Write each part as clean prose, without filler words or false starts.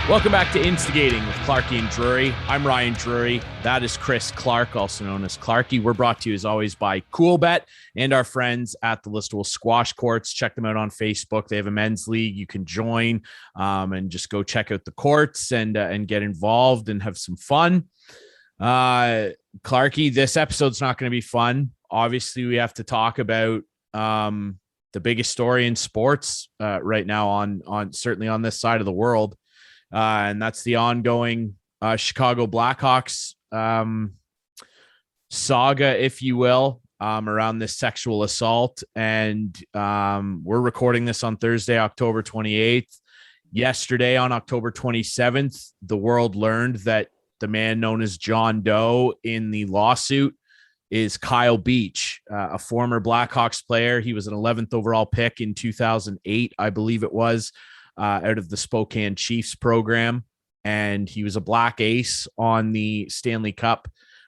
Welcome back to Instigating with Clarkie and Drury. I'm Ryan Drury. That is Chris Clark, also known as Clarkie. We're brought to you, as always, by CoolBet and our friends at the Listowel Squash Courts. Check them out on Facebook. They have a men's league. You can join and just go check out the courts and get involved and have some fun. Clarkie, this episode's not going to be fun. Obviously, we have to talk about the biggest story in sports right now on certainly on this side of the world. And that's the ongoing Chicago Blackhawks saga, if you will, around this sexual assault. And we're recording this on Thursday, October 28th. Yesterday, on October 27th, the world learned that the man known as John Doe in the lawsuit is Kyle Beach, a former Blackhawks player. He was an 11th overall pick in 2008, I believe it was. Out of the Spokane Chiefs program, and he was a Black Ace on the Stanley Cup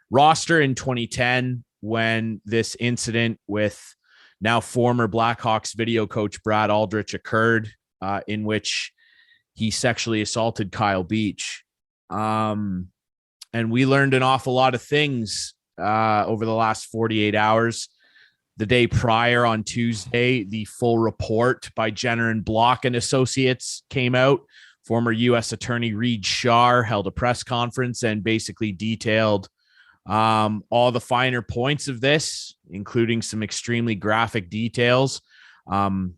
roster in 2010 when this incident with now former Blackhawks video coach Brad Aldrich occurred, in which he sexually assaulted Kyle Beach. And we learned an awful lot of things over the last 48 hours. The day prior, on Tuesday, the full report by Jenner and Block and Associates came out. Former U.S. Attorney Reed Shar held a press conference and basically detailed all the finer points of this, including some extremely graphic details. I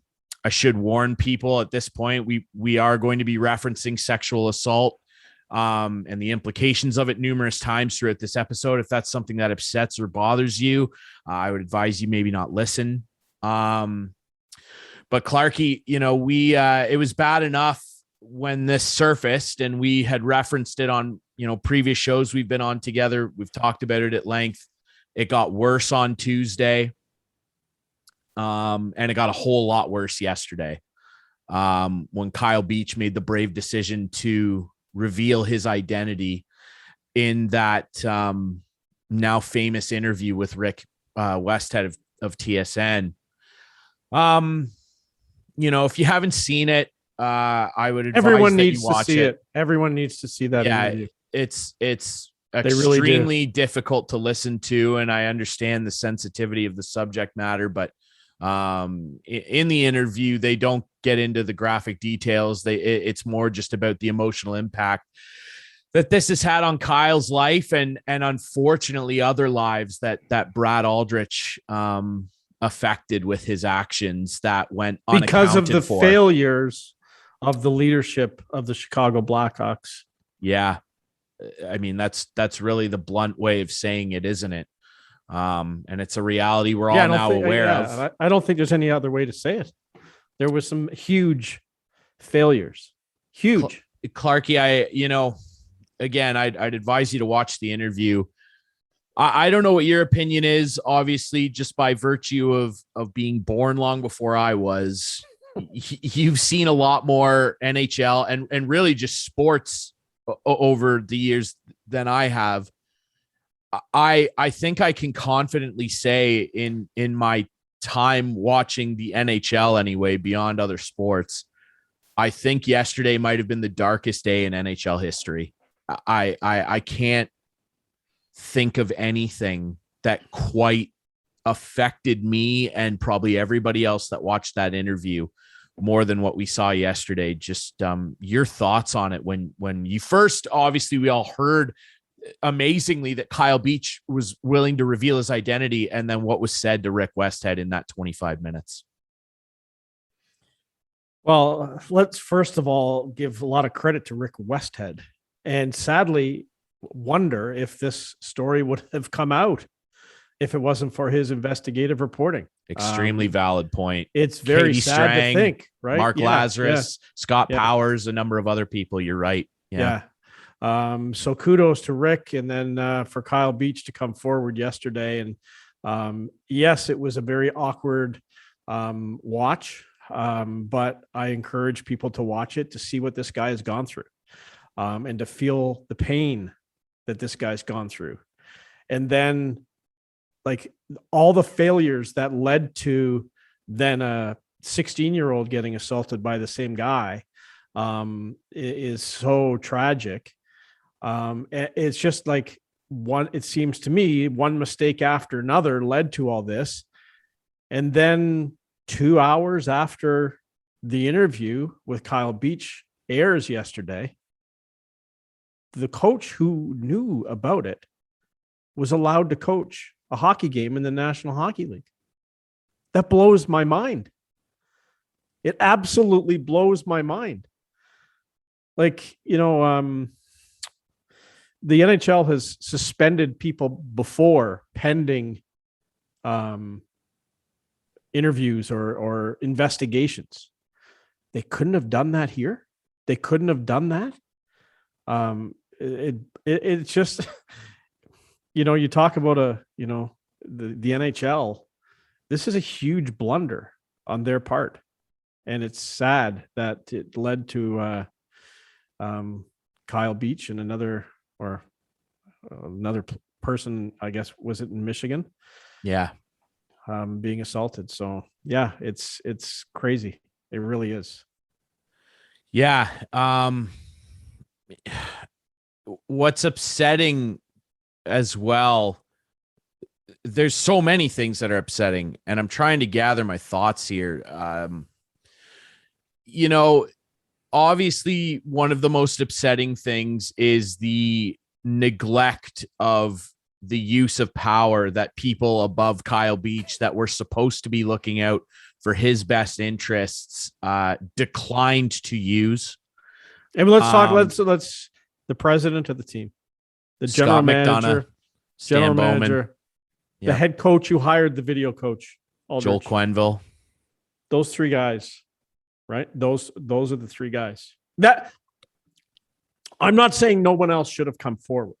should warn people at this point, we are going to be referencing sexual assault and the implications of it numerous times throughout this episode. If that's something that upsets or bothers you, I would advise you maybe not listen. But Clarkie, it was bad enough when this surfaced, and we had referenced it on, previous shows we've been on together. We've talked about it at length. It got worse on Tuesday. And it got a whole lot worse yesterday. When Kyle Beach made the brave decision to reveal his identity in that now famous interview with Rick Westhead of TSN. If you haven't seen it, I would advise everyone that needs you watch to see it. Everyone needs to see that interview. It's extremely difficult to listen to, and I understand the sensitivity of the subject matter, but in the interview, they don't get into the graphic details. It's more just about the emotional impact that this has had on Kyle's life and unfortunately other lives that Brad Aldrich affected with his actions that went unaccounted because of the for. failures of the leadership of the Chicago Blackhawks. Yeah. I mean, that's really the blunt way of saying it, isn't it? And it's a reality we're all now aware of. I don't think there's any other way to say it. There was some huge failures. Huge. Clarkie, I'd advise you to watch the interview. I don't know what your opinion is, obviously, just by virtue of being born long before I was. You've seen a lot more NHL and really just sports over the years than I have. I think I can confidently say in my time watching the NHL anyway, beyond other sports, I think yesterday might have been the darkest day in NHL history. I can't think of anything that quite affected me and probably everybody else that watched that interview more than what we saw yesterday. Just your thoughts on it when you first, obviously we all heard amazingly that Kyle Beach was willing to reveal his identity, and then what was said to Rick Westhead in that 25 minutes. Well, let's first of all give a lot of credit to Rick Westhead, and sadly wonder if this story would have come out if it wasn't for his investigative reporting. Extremely valid point. It's very Katie sad Strang, to think, right? Mark Lazarus, Scott Powers, a number of other people. You're right. Yeah. So kudos to Rick, and then for Kyle Beach to come forward yesterday. And yes, it was a very awkward watch. but I encourage people to watch it to see what this guy has gone through, and to feel the pain that this guy's gone through. And then, like, all the failures that led to then a 16-year-old getting assaulted by the same guy, is so tragic. It's just like it seems to me, one mistake after another led to all this. And then 2 hours after the interview with Kyle Beach airs yesterday, the coach who knew about it was allowed to coach a hockey game in the National Hockey League. That blows my mind. It absolutely blows my mind. Like, the NHL has suspended people before pending interviews or investigations. They couldn't have done that here. They couldn't have done that. It's just, you talk about the NHL. This is a huge blunder on their part, and it's sad that it led to Kyle Beach and another person, I guess, was it in Michigan? Yeah. Being assaulted. So yeah, it's crazy. It really is. Yeah. What's upsetting as well, there's so many things that are upsetting, and I'm trying to gather my thoughts here. Obviously one of the most upsetting things is the neglect of the use of power that people above Kyle Beach that were supposed to be looking out for his best interests declined to use. And let's talk. Let's the president of the team, the general manager, the head coach who hired the video coach, Aldrich. Joel Quenneville. Those three guys, right? Those are the three guys. That I'm not saying no one else should have come forward,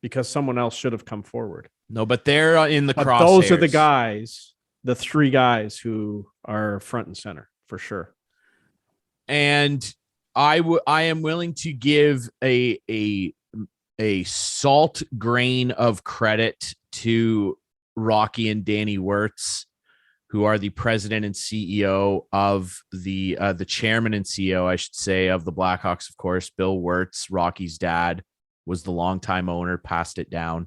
because someone else should have come forward. No, but they're in the crosshairs. Those are the guys, the three guys who are front and center for sure. And I am willing to give a salt grain of credit to Rocky and Danny Wirtz, who are the president and CEO of the chairman and CEO, I should say, of the Blackhawks. Of course, Bill Wirtz, Rocky's dad, was the longtime owner, passed it down,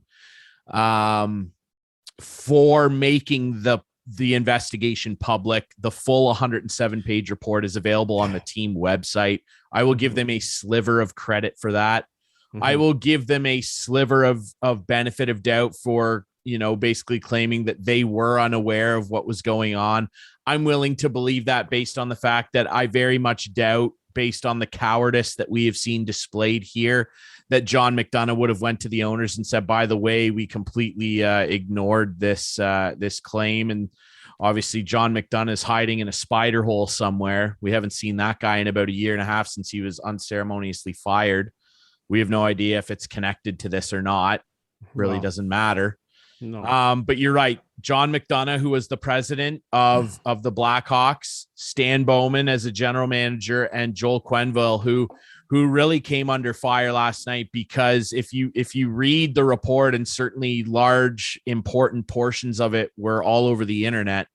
for making the investigation public. The full 107-page report is available on the team website. I will give them a sliver of credit for that. Mm-hmm. I will give them a sliver of benefit of doubt for, basically claiming that they were unaware of what was going on. I'm willing to believe that, based on the fact that I very much doubt, based on the cowardice that we have seen displayed here, that John McDonough would have went to the owners and said, by the way, we completely ignored this claim. And obviously John McDonough is hiding in a spider hole somewhere. We haven't seen that guy in about a year and a half since he was unceremoniously fired. We have no idea if it's connected to this or not. Really doesn't matter. No. But you're right. John McDonough, who was the president of the Blackhawks, Stan Bowman as a general manager, and Joel Quenneville, who really came under fire last night, because if you read the report, and certainly large important portions of it were all over the internet,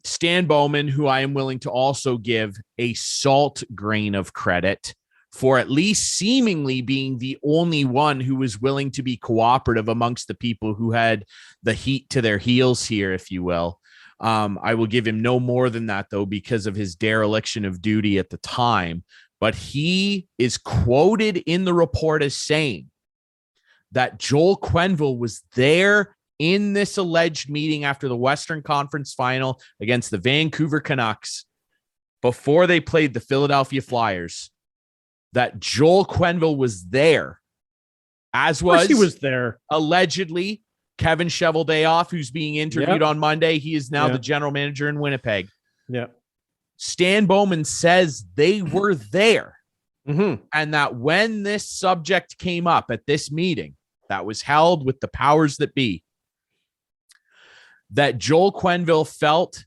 Stan Bowman, who I am willing to also give a salt grain of credit for at least seemingly being the only one who was willing to be cooperative amongst the people who had the heat to their heels here, if you will. I will give him no more than that, though, because of his dereliction of duty at the time. But he is quoted in the report as saying that Joel Quenneville was there in this alleged meeting after the Western Conference final against the Vancouver Canucks before they played the Philadelphia Flyers, that Joel Quenneville was there, as was, he was there, allegedly, Kevin Cheveldayoff, who's being interviewed on Monday. He is now the general manager in Winnipeg. Yeah. Stan Bowman says they were there. Mm-hmm. And that when this subject came up at this meeting that was held with the powers that be, that Joel Quenneville felt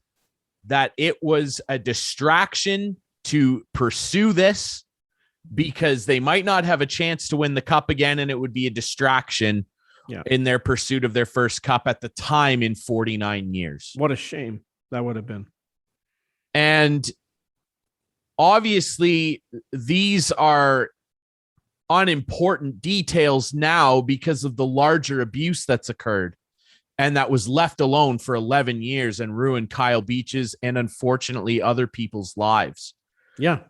that it was a distraction to pursue this because they might not have a chance to win the cup again, and it would be a distraction in their pursuit of their first cup at the time in 49 years. What a shame that would have been. And obviously, these are unimportant details now because of the larger abuse that's occurred and that was left alone for 11 years and ruined Kyle Beach's and unfortunately other people's lives. Yeah.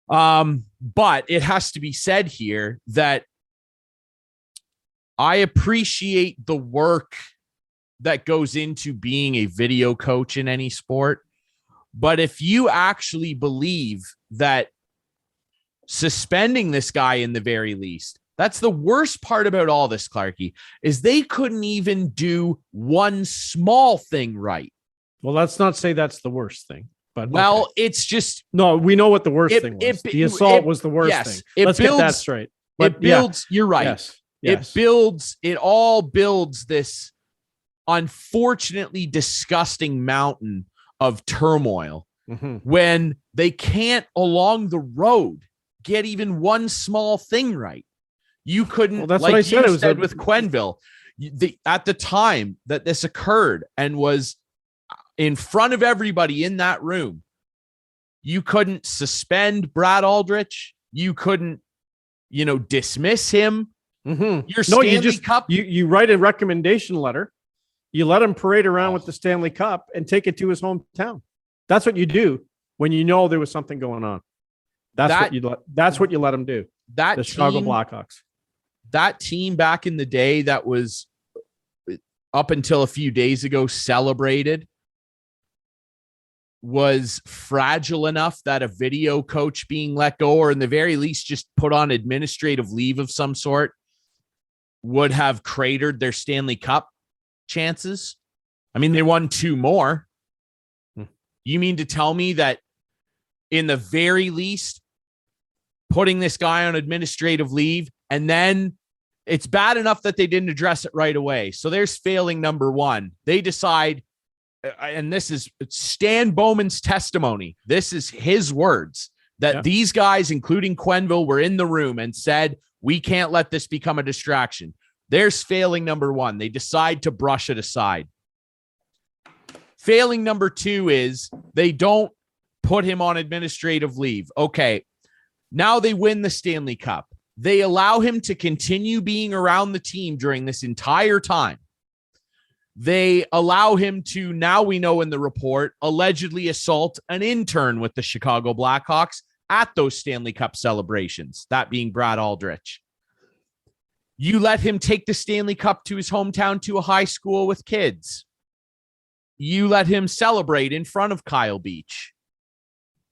But it has to be said here that I appreciate the work that goes into being a video coach in any sport. But if you actually believe that suspending this guy in the very least, that's the worst part about all this, Clarky, is they couldn't even do one small thing right. Well, let's not say that's the worst thing. But it's just no. We know what the worst thing was. The assault was the worst thing. Let's get that straight. But it builds. You're right. Yes. It builds. It all builds this unfortunately disgusting mountain of turmoil when they can't along the road get even one small thing right. You couldn't. Well, that's what I said. It was with Quenneville. At the time that this occurred and was in front of everybody in that room, you couldn't suspend Brad Aldrich. You couldn't, dismiss him. Your Stanley Cup. You write a recommendation letter. You let him parade around with the Stanley Cup and take it to his hometown. That's what you do when you know there was something going on. That's what you let him do. The Chicago Blackhawks. That team back in the day that was up until a few days ago celebrated was fragile enough that a video coach being let go, or in the very least just put on administrative leave of some sort, would have cratered their Stanley Cup chances. I mean, they won 2 more. You mean to tell me that in the very least, putting this guy on administrative leave, and then it's bad enough that they didn't address it right away. So there's failing number one. They decide, and this is Stan Bowman's testimony. This is his words, that these guys, including Quenneville, were in the room and said, we can't let this become a distraction. There's failing number one. They decide to brush it aside. Failing number 2 is they don't put him on administrative leave. Okay, now they win the Stanley Cup. They allow him to continue being around the team during this entire time. They allow him to, now we know in the report, allegedly assault an intern with the Chicago Blackhawks at those Stanley Cup celebrations, that being Brad Aldrich. You let him take the Stanley Cup to his hometown to a high school with kids. You let him celebrate in front of Kyle Beach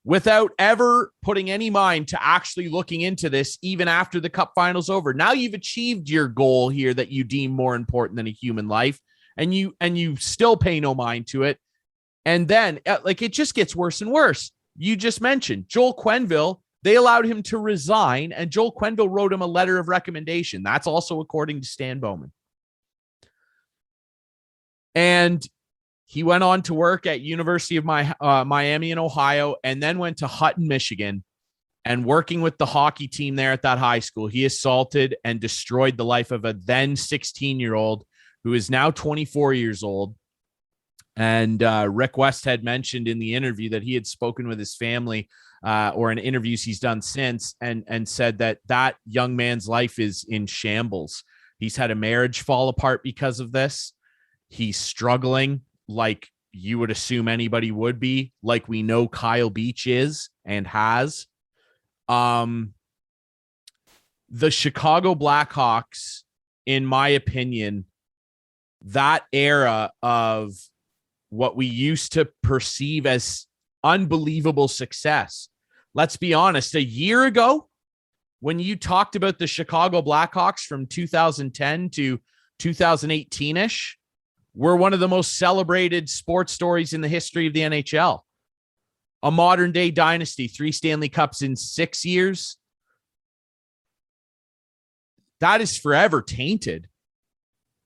without ever putting any mind to actually looking into this, even after the Cup final's over. Now you've achieved your goal here that you deem more important than a human life, and you still pay no mind to it. And then, it just gets worse and worse. You just mentioned Joel Quenneville. They allowed him to resign, and Joel Quenneville wrote him a letter of recommendation. That's also according to Stan Bowman. And he went on to work at University of Miami in Ohio, and then went to Hutton, Michigan, and working with the hockey team there at that high school, he assaulted and destroyed the life of a then 16-year-old who is now 24 years old. And Rick Westhead mentioned in the interview that he had spoken with his family or in interviews he's done since, and said that young man's life is in shambles. He's had a marriage fall apart because of this. He's struggling like you would assume anybody would be, like we know Kyle Beach is and has. The Chicago Blackhawks, in my opinion, that era of what we used to perceive as unbelievable success. Let's be honest, a year ago, when you talked about the Chicago Blackhawks from 2010 to 2018-ish, were one of the most celebrated sports stories in the history of the NHL. A modern day dynasty, 3 Stanley Cups in 6 years. That is forever tainted.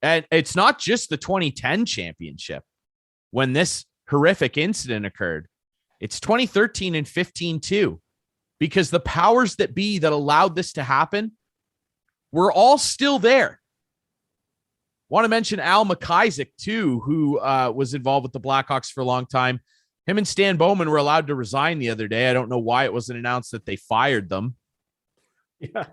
And it's not just the 2010 championship when this horrific incident occurred. It's 2013 and 15 too, because the powers that be that allowed this to happen were all still there. Want to mention Al McIsaac too, who was involved with the Blackhawks for a long time. Him and Stan Bowman were allowed to resign the other day. I don't know why it wasn't announced that they fired them. Yeah.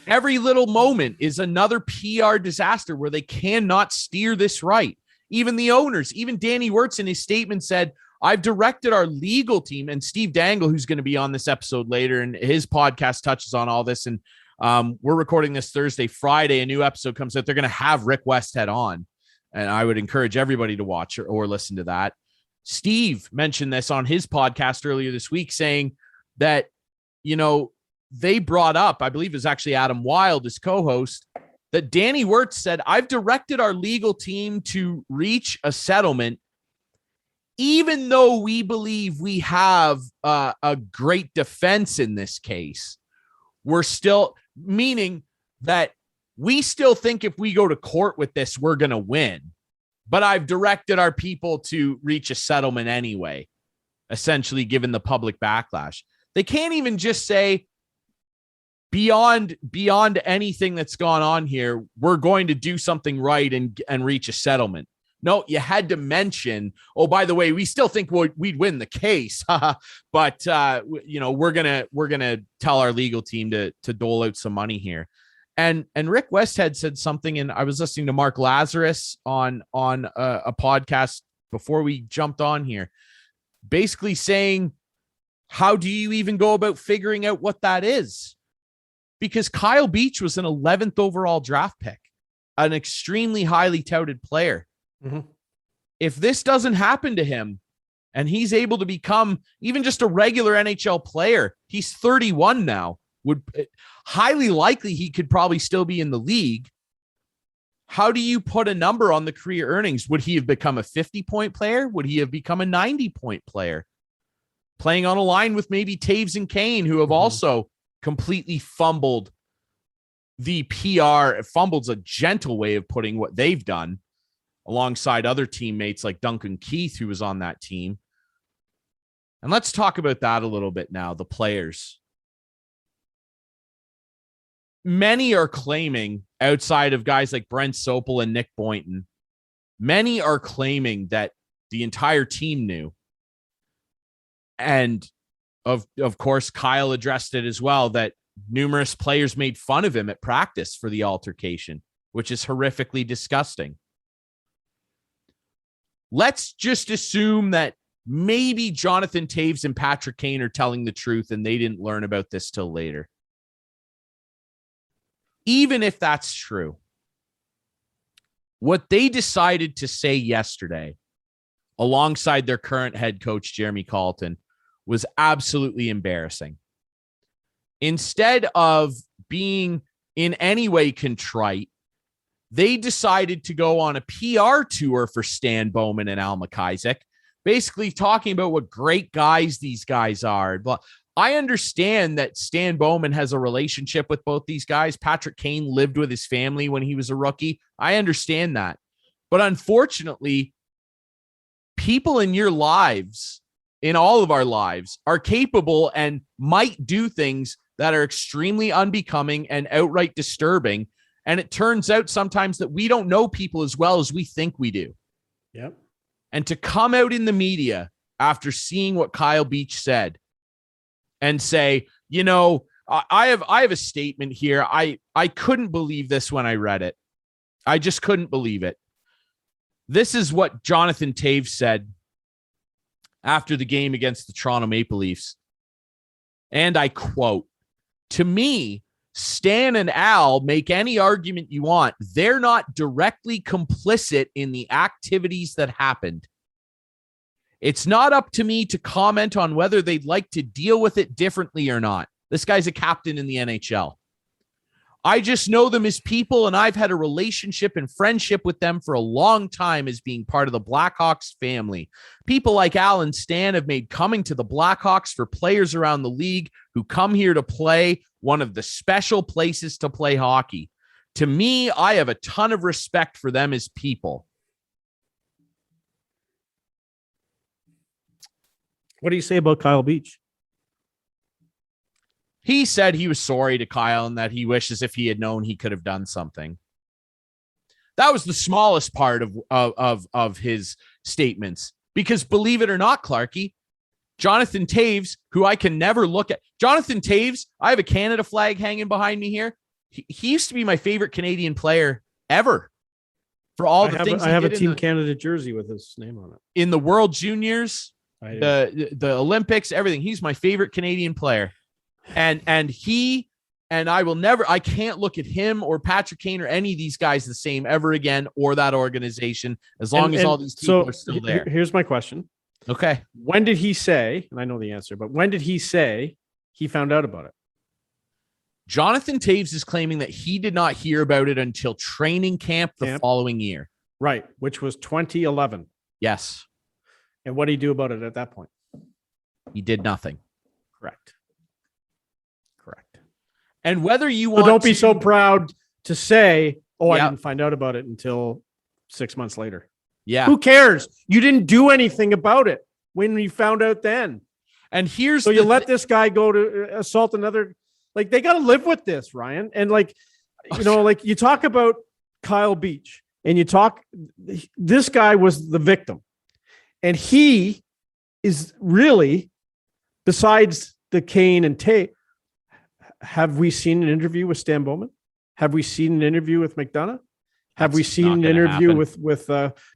Every little moment is another PR disaster where they cannot steer this right. Even the owners, even Danny Wirtz in his statement said, I've directed our legal team, and Steve Dangle, who's going to be on this episode later, and his podcast touches on all this. And we're recording this Thursday. Friday, a new episode comes out. They're going to have Rick Westhead on, and I would encourage everybody to watch or listen to that. Steve mentioned this on his podcast earlier this week, saying that, they brought up, I believe it was actually Adam Wilde, his co-host, that Danny Wirtz said, I've directed our legal team to reach a settlement, even though we believe we have a great defense in this case. We're still, meaning that we still think if we go to court with this, we're going to win. But I've directed our people to reach a settlement anyway, essentially given the public backlash. They can't even just say, beyond anything that's gone on here, we're going to do something right and reach a settlement. No, you had to mention, oh, by the way, we still think we'd win the case, but we're gonna tell our legal team to dole out some money here. And Rick Westhead said something, and I was listening to Mark Lazarus on a podcast before we jumped on here, basically saying, how do you even go about figuring out what that is? Because Kyle Beach was an 11th overall draft pick, an extremely highly touted player. Mm-hmm. If this doesn't happen to him and he's able to become even just a regular NHL player, he's 31 now, would highly likely he could probably still be in the league. How do you put a number on the career earnings? Would he have become a 50-point player? Would he have become a 90-point player? Playing on a line with maybe Taves and Kane, who have also completely fumbled the PR. Fumbled's a gentle way of putting what they've done, alongside other teammates like Duncan Keith, who was on that team. And let's talk about that a little bit now, the players. Many are claiming, outside of guys like Brent Sopel and Nick Boynton, many are claiming that the entire team knew. And of course, Kyle addressed it as well, that numerous players made fun of him at practice for the altercation, which is horrifically disgusting. Let's just assume that maybe Jonathan Taves and Patrick Kane are telling the truth and they didn't learn about this till later. Even if that's true, what they decided to say yesterday, alongside their current head coach, Jeremy Colleton, was absolutely embarrassing. Instead of being in any way contrite, they decided to go on a PR tour for Stan Bowman and Al McIsaac, basically talking about what great guys these guys are. But I understand that Stan Bowman has a relationship with both these guys. Patrick Kane lived with his family when he was a rookie. I understand that. But unfortunately, people in your lives, in all of our lives, are capable and might do things that are extremely unbecoming and outright disturbing. And it turns out sometimes that we don't know people as well as we think we do. Yep. And to come out in the media after seeing what Kyle Beach said and say, I have a statement here. I couldn't believe this when I read it. I just couldn't believe it. This is what Jonathan Taves said after the game against the Toronto Maple Leafs. And I quote, "To me, Stan and Al, make any argument you want. They're not directly complicit in the activities that happened. It's not up to me to comment on whether they'd like to deal with it differently or not." This guy's a captain in the NHL. "I just know them as people, and I've had a relationship and friendship with them for a long time as being part of the Blackhawks family. People like Al and Stan have made coming to the Blackhawks for players around the league who come here to play one of the special places to play hockey. To me, I have a ton of respect for them as people." What do you say about Kyle Beach? He said he was sorry to Kyle and that he wishes if he had known he could have done something. That was the smallest part of his statements, because believe it or not, Clarky, Jonathan Toews, who I can never look at. Jonathan Toews, I have a Canada flag hanging behind me here. He used to be my favorite Canadian player ever. For all the things I have a Team Canada jersey with his name on it. In the World Juniors, the Olympics, everything. He's my favorite Canadian player. And I can't look at him or Patrick Kane or any of these guys the same ever again, or that organization, as long as all these people are still there. Here's my question. Okay. When did he say, and I know the answer, but when did he say he found out about it? Jonathan Toews is claiming that he did not hear about it until training camp the following year. Right, which was 2011. Yes. And what did he do about it at that point? He did nothing. Correct. And whether you want don't be so proud to say, I didn't find out about it until 6 months later. Yeah. Who cares? You didn't do anything about it when you found out then. And here's you let this guy go to assault another. Like, they got to live with this, Ryan. And you talk about Kyle Beach and this guy was the victim. And he is really, besides the Kane and Tate, have we seen an interview with Stan Bowman? Have we seen an interview with McDonough? Have we seen an interview with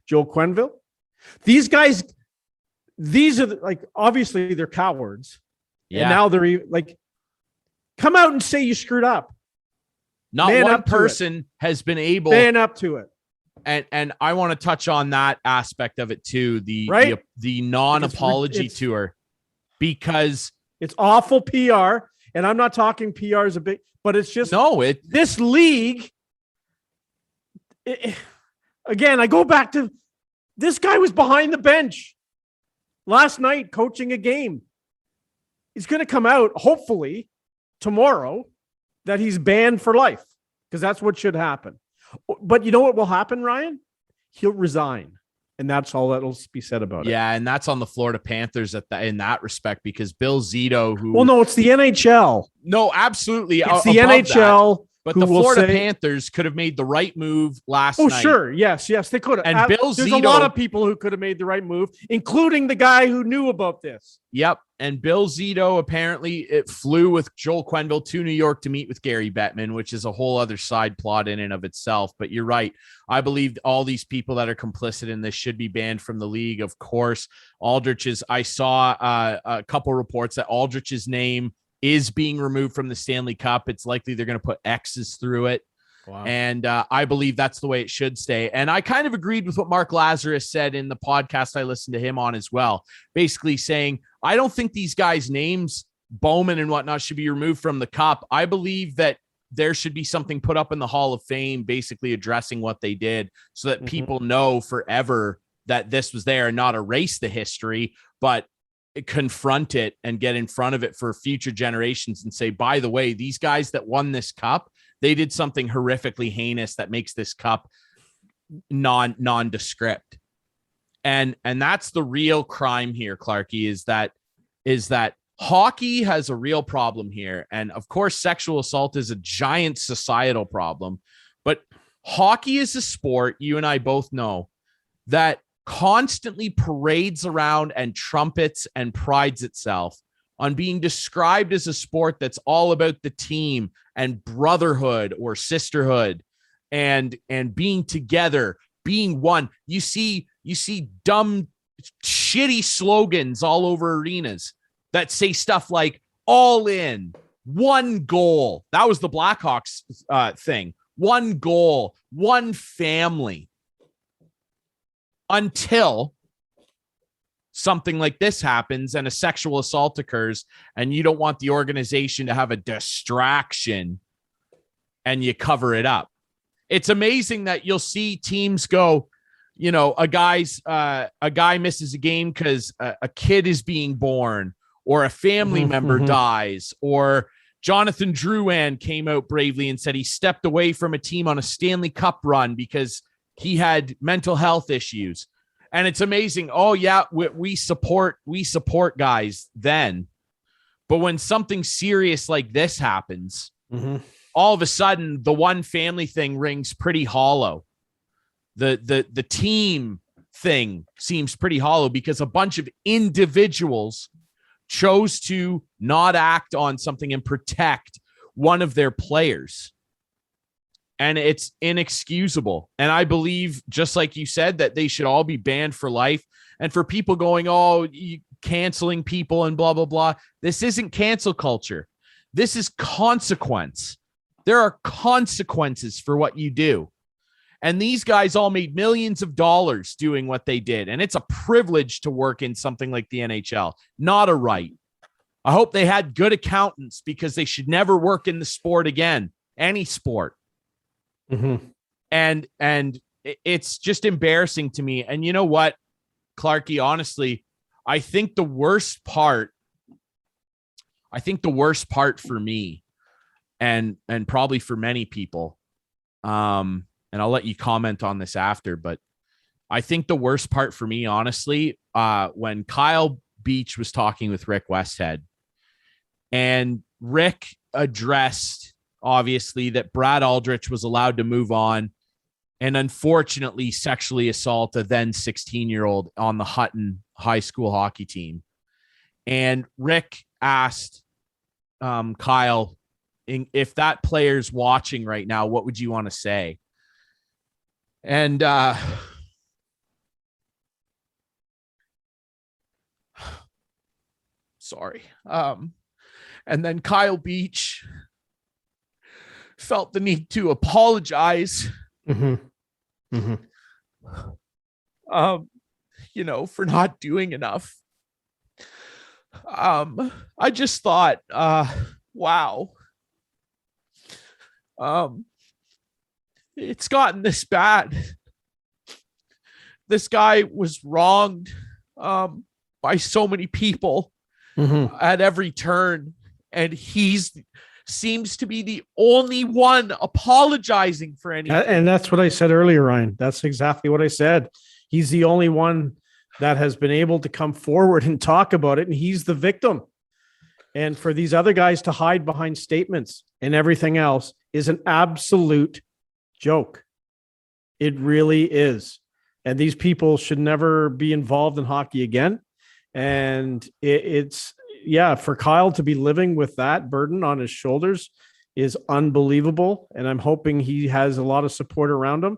Joel Quenneville? These guys, these are obviously they're cowards. Yeah. And now they're come out and say you screwed up. Not one person has been able man up to it. And I want to touch on that aspect of it too. The non-apology tour, because it's awful PR. And I'm not talking PR is a big, but it's just this league. Again, I go back to this guy was behind the bench last night coaching a game. He's going to come out hopefully tomorrow that he's banned for life, because that's what should happen. But you know what will happen, Ryan? He'll resign. And that's all that'll be said about it. Yeah, and that's on the Florida Panthers in that respect, because Bill Zito, who... Well, no, it's the NHL. No, absolutely. It's the NHL. But the Florida Panthers could have made the right move last night. Oh, sure. Yes, they could have. And Bill There's Zito... a lot of people who could have made the right move, including the guy who knew about this. Yep. And Bill Zito apparently flew with Joel Quenneville to New York to meet with Gary Bettman, which is a whole other side plot in and of itself. But you're right. I believe all these people that are complicit in this should be banned from the league. Of course, I saw a couple reports that Aldrich's name is being removed from the Stanley Cup. It's likely they're going to put X's through it. Wow. And I believe that's the way it should stay. And I kind of agreed with what Mark Lazarus said in the podcast I listened to him on as well, basically saying, I don't think these guys' names, Bowman and whatnot, should be removed from the cup. I believe that there should be something put up in the Hall of Fame, basically addressing what they did, so that people know forever that this was there, and not erase the history, but confront it and get in front of it for future generations and say, by the way, these guys that won this cup, they did something horrifically heinous that makes this cup nondescript. And that's the real crime here, Clarky, is that hockey has a real problem here. And of course, sexual assault is a giant societal problem, but hockey is a sport, you and I both know, that constantly parades around and trumpets and prides itself on being described as a sport that's all about the team and brotherhood or sisterhood and being together, being one. You see dumb, shitty slogans all over arenas that say stuff like all in, one goal. That was the Blackhawks thing. One goal, one family. Until something like this happens and a sexual assault occurs, and you don't want the organization to have a distraction and you cover it up. It's amazing that you'll see teams go, a guy misses a game because a kid is being born, or a family member dies, or Jonathan Drouin came out bravely and said he stepped away from a team on a Stanley Cup run because he had mental health issues. And it's amazing. Oh yeah, we support guys then. But when something serious like this happens, all of a sudden the one family thing rings pretty hollow. The team thing seems pretty hollow because a bunch of individuals chose to not act on something and protect one of their players. And it's inexcusable. And I believe, just like you said, that they should all be banned for life. And for people going, oh, you canceling people and blah, blah, blah. This isn't cancel culture. This is consequence. There are consequences for what you do. And these guys all made millions of dollars doing what they did. And it's a privilege to work in something like the NHL, not a right. I hope they had good accountants because they should never work in the sport again, any sport. And it's just embarrassing to me. And you know what, Clarky, honestly, I think the worst part for me and probably for many people, and I'll let you comment on this after, but I think the worst part for me, honestly, when Kyle Beach was talking with Rick Westhead, and Rick addressed, obviously, that Brad Aldrich was allowed to move on and unfortunately sexually assault a then 16-year-old on the Hutton high school hockey team. And Rick asked Kyle, if that player's watching right now, what would you want to say? And sorry. And then Kyle Beach felt the need to apologize, you know, for not doing enough. I just thought, wow, it's gotten this bad. This guy was wronged by so many people at every turn, and seems to be the only one apologizing for anything. And that's what I said earlier, Ryan. That's exactly what I said. He's the only one that has been able to come forward and talk about it, and he's the victim. And for these other guys to hide behind statements and everything else is an absolute joke. It really is. And these people should never be involved in hockey again. And it's for Kyle to be living with that burden on his shoulders is unbelievable. And I'm hoping he has a lot of support around him.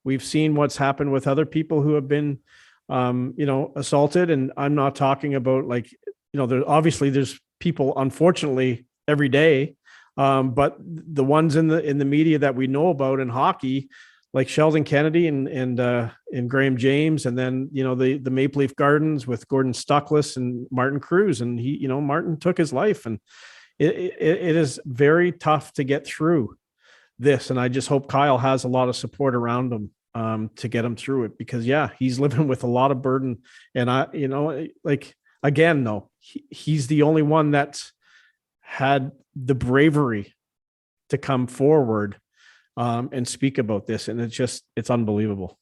We've seen what's happened with other people who have been, assaulted. And I'm not talking about there's people, unfortunately, every day. But the ones in the media that we know about in hockey, like Sheldon Kennedy and Graham James, and then, the Maple Leaf Gardens with Gordon Stuckless and Martin Cruz. And Martin took his life, and it is very tough to get through this. And I just hope Kyle has a lot of support around him to get him through it, because he's living with a lot of burden. And again, though, he's the only one that's had the bravery to come forward and speak about this. And it's unbelievable.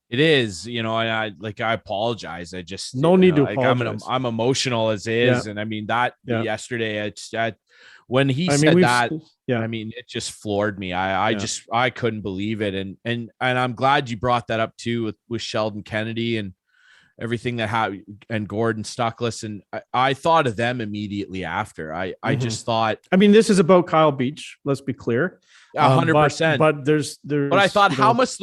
It is, I apologize. I just, no need to apologize. I'm emotional as is. Yeah. And I mean that yesterday, when he said that, I mean, it just floored me. I couldn't believe it. And I'm glad you brought that up too with Sheldon Kennedy and everything that happened, and Gordon Stuckless. And I thought of them immediately after. I just thought, I mean, this is about Kyle Beach. Let's be clear. 100%. But there's, but I thought, how must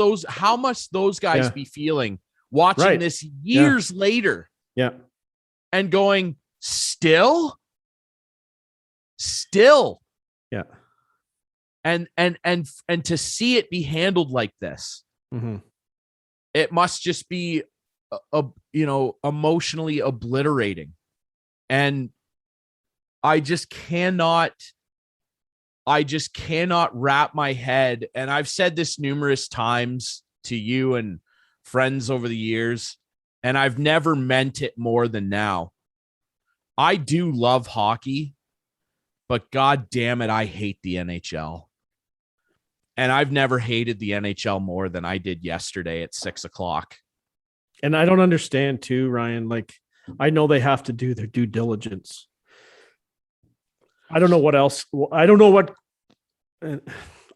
those guys be feeling watching this years later? Yeah. And going, still. Yeah. And to see it be handled like this, it must just be emotionally obliterating. And I just cannot wrap my head. And I've said this numerous times to you and friends over the years, and I've never meant it more than now. I do love hockey, but God damn it, I hate the NHL. And I've never hated the NHL more than I did yesterday at 6:00. And I don't understand too, Ryan. Like, I know they have to do their due diligence. I don't know what else. I don't know what.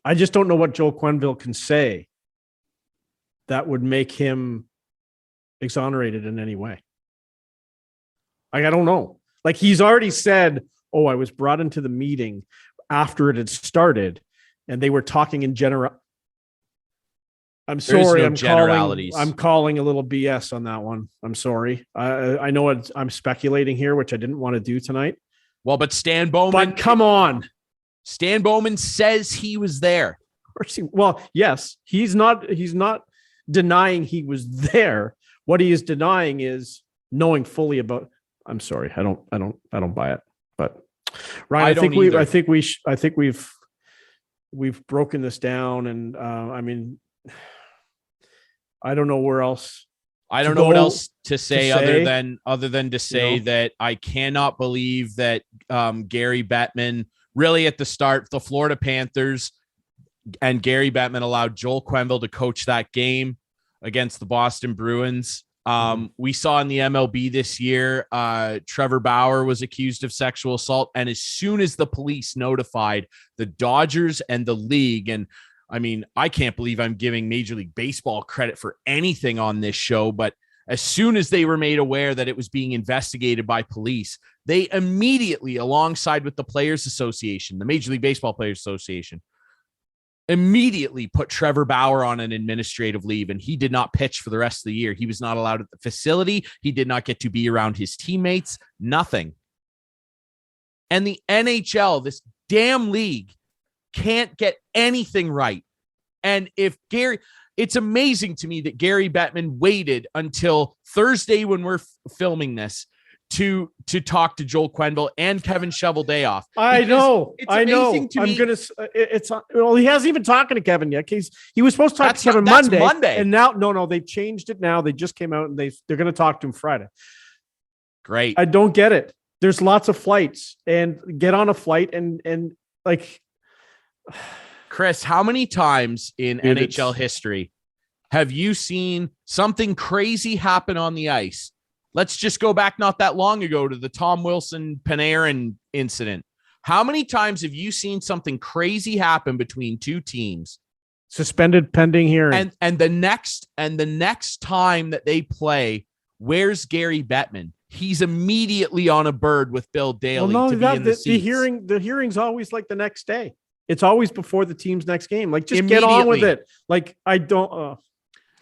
I just don't know what Joel Quenneville can say that would make him exonerated in any way. Like, I don't know. Like, he's already said, "Oh, I was brought into the meeting after it had started, and they were talking in general." I'm sorry. I'm calling a little BS on that one. I'm sorry. I know I'm speculating here, which I didn't want to do tonight. Well, but Stan Bowman. But come on. Stan Bowman says he was there. Well, yes, he's not denying he was there. What he is denying is knowing fully about. I'm sorry. I don't buy it. But Ryan, I think we've broken this down, and I mean, I don't know where else. I don't know what else to say other than to say that I cannot believe that Gary Bettman, really at the start, the Florida Panthers and Gary Bettman allowed Joel Quenneville to coach that game against the Boston Bruins. We saw in the MLB this year, Trevor Bauer was accused of sexual assault. And as soon as the police notified the Dodgers and the league, and I mean, I can't believe I'm giving Major League Baseball credit for anything on this show, but as soon as they were made aware that it was being investigated by police, they immediately, alongside with the Players Association, the Major League Baseball Players Association, immediately put Trevor Bauer on an administrative leave, and he did not pitch for the rest of the year. He was not allowed at the facility. He did not get to be around his teammates, nothing. And the NHL, this damn league, can't get anything right. And it's amazing to me that Gary Bettman waited until Thursday when we're filming this to talk to Joel Quenneville and Kevin Cheveldayoff. I know. Well, he hasn't even talking to Kevin yet. He was supposed to talk to Kevin Monday. And now, no, they've changed it now. They just came out and they're going to talk to him Friday. Great. I don't get it. There's lots of flights, and get on a flight and like, Chris, how many times in NHL history have you seen something crazy happen on the ice? Let's just go back not that long ago to the Tom Wilson Panarin incident. How many times have you seen something crazy happen between two teams? Suspended pending hearing. And the next time that they play, where's Gary Bettman? He's immediately on a bird with Bill Daly to be in the seats. The hearing's always like the next day. It's always before the team's next game. Like, just get on with it. Like, I don't.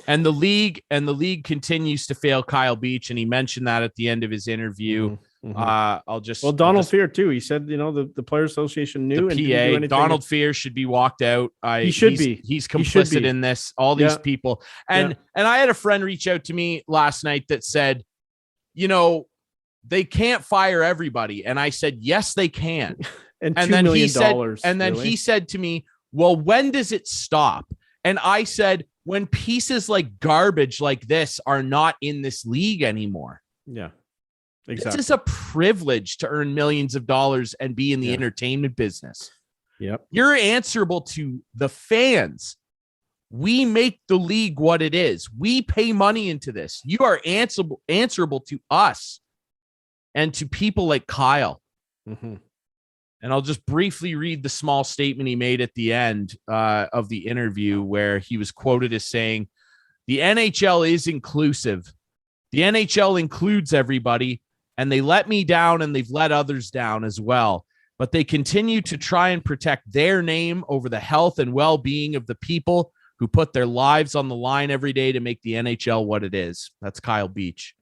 And the league continues to fail Kyle Beach, and he mentioned that at the end of his interview. Donald Fear too. He said, the Players Association knew. The PA, Donald Fear should be walked out. He's complicit in this. All these people, and I had a friend reach out to me last night that said, they can't fire everybody, and I said, yes, they can. and then he said to me, well, when does it stop? And I said, when pieces like garbage like this are not in this league anymore. Yeah, exactly. This is a privilege to earn millions of dollars and be in the entertainment business. Yep. You're answerable to the fans. We make the league what it is. We pay money into this. You are answerable to us and to people like Kyle. Mm-hmm. And I'll just briefly read the small statement he made at the end of the interview, where he was quoted as saying, the NHL is inclusive. The NHL includes everybody, and they let me down and they've let others down as well. But they continue to try and protect their name over the health and well-being of the people who put their lives on the line every day to make the NHL what it is. That's Kyle Beach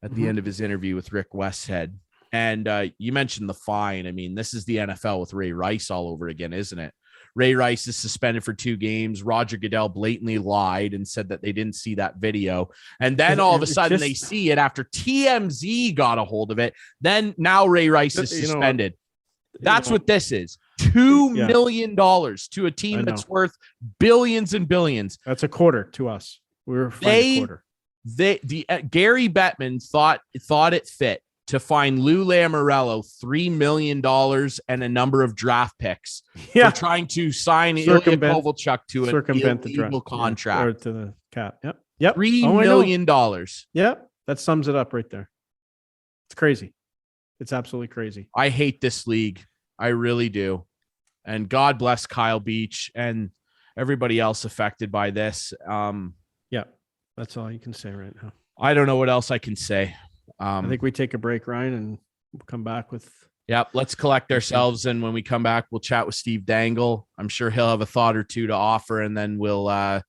at the end of his interview with Rick Westhead. And you mentioned the fine. I mean, this is the NFL with Ray Rice all over again, isn't it? Ray Rice is suspended for 2 games. Roger Goodell blatantly lied and said that they didn't see that video. And then all of a sudden they see it after TMZ got a hold of it. Then now Ray Rice is suspended. That's what this is. $2 million to a team that's worth billions and billions. That's a quarter to us. We're a quarter. Gary Bettman thought it fit to fine Lou Lamoriello $3 million and a number of draft picks for trying to sign Ilya Kovalchuk to an illegal contract. Or to the cap. Yep. Yep. $3 Oh, I know. million dollars. Yep. That sums it up right there. It's crazy. It's absolutely crazy. I hate this league. I really do. And God bless Kyle Beach and everybody else affected by this. Yeah. That's all you can say right now. I don't know what else I can say. I think we take a break, Ryan, and we'll come back with. Yep. Let's collect ourselves. And when we come back, we'll chat with Steve Dangle. I'm sure he'll have a thought or two to offer. And then we'll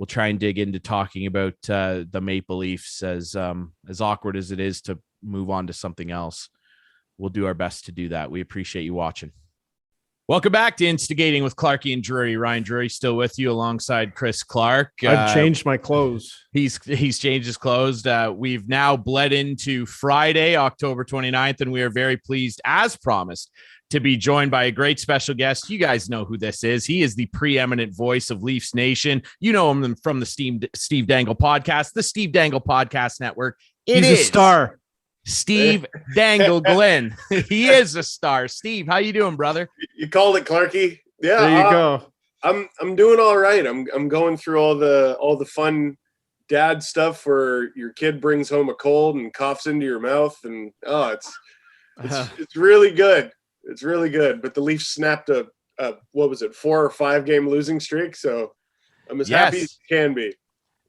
try and dig into talking about the Maple Leafs as awkward as it is to move on to something else. We'll do our best to do that. We appreciate you watching. Welcome back to Instigating with Clarkie and Drury. Ryan Drury still with you alongside Chris Clark. I've changed my clothes. He's changed his clothes. We've now bled into Friday, October 29th, and we are very pleased, as promised, to be joined by a great special guest. You guys know who this is. He is the preeminent voice of Leafs Nation. You know him from the Steve Dangle podcast, the Steve Dangle Podcast Network. He's a star. Steve Dangle Glenn. He is a star. Steve, how you doing, brother? You called it, Clarkie. Yeah, there you go. I'm doing all right. I'm going through all the fun dad stuff where your kid brings home a cold and coughs into your mouth, and it's really good. It's really good. But the Leafs snapped a what was it, 4 or 5 game losing streak, so I'm as happy as can be.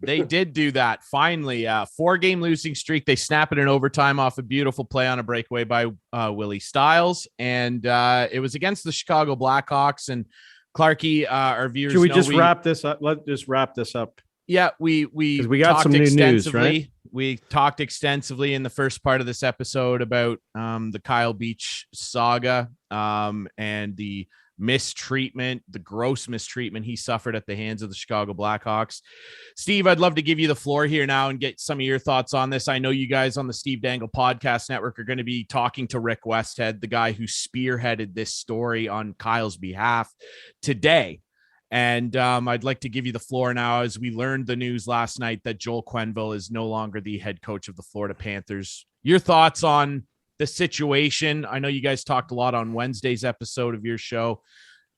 They did do that. Finally, 4-game losing streak. They snap it in overtime off a beautiful play on a breakaway by Willie Stiles. And it was against the Chicago Blackhawks. And Clarkie, our viewers. Should we just wrap this up? Let's just wrap this up. Yeah, we got some new news, right? We talked extensively in the first part of this episode about the Kyle Beach saga and the mistreatment, the gross mistreatment he suffered at the hands of the Chicago Blackhawks. Steve, I'd love to give you the floor here now and get some of your thoughts on this. I know you guys on the Steve Dangle Podcast Network are going to be talking to Rick Westhead, the guy who spearheaded this story on Kyle's behalf today. And I'd like to give you the floor now as we learned the news last night that Joel Quenneville is no longer the head coach of the Florida Panthers. Your thoughts on the situation? I know you guys talked a lot on Wednesday's episode of your show.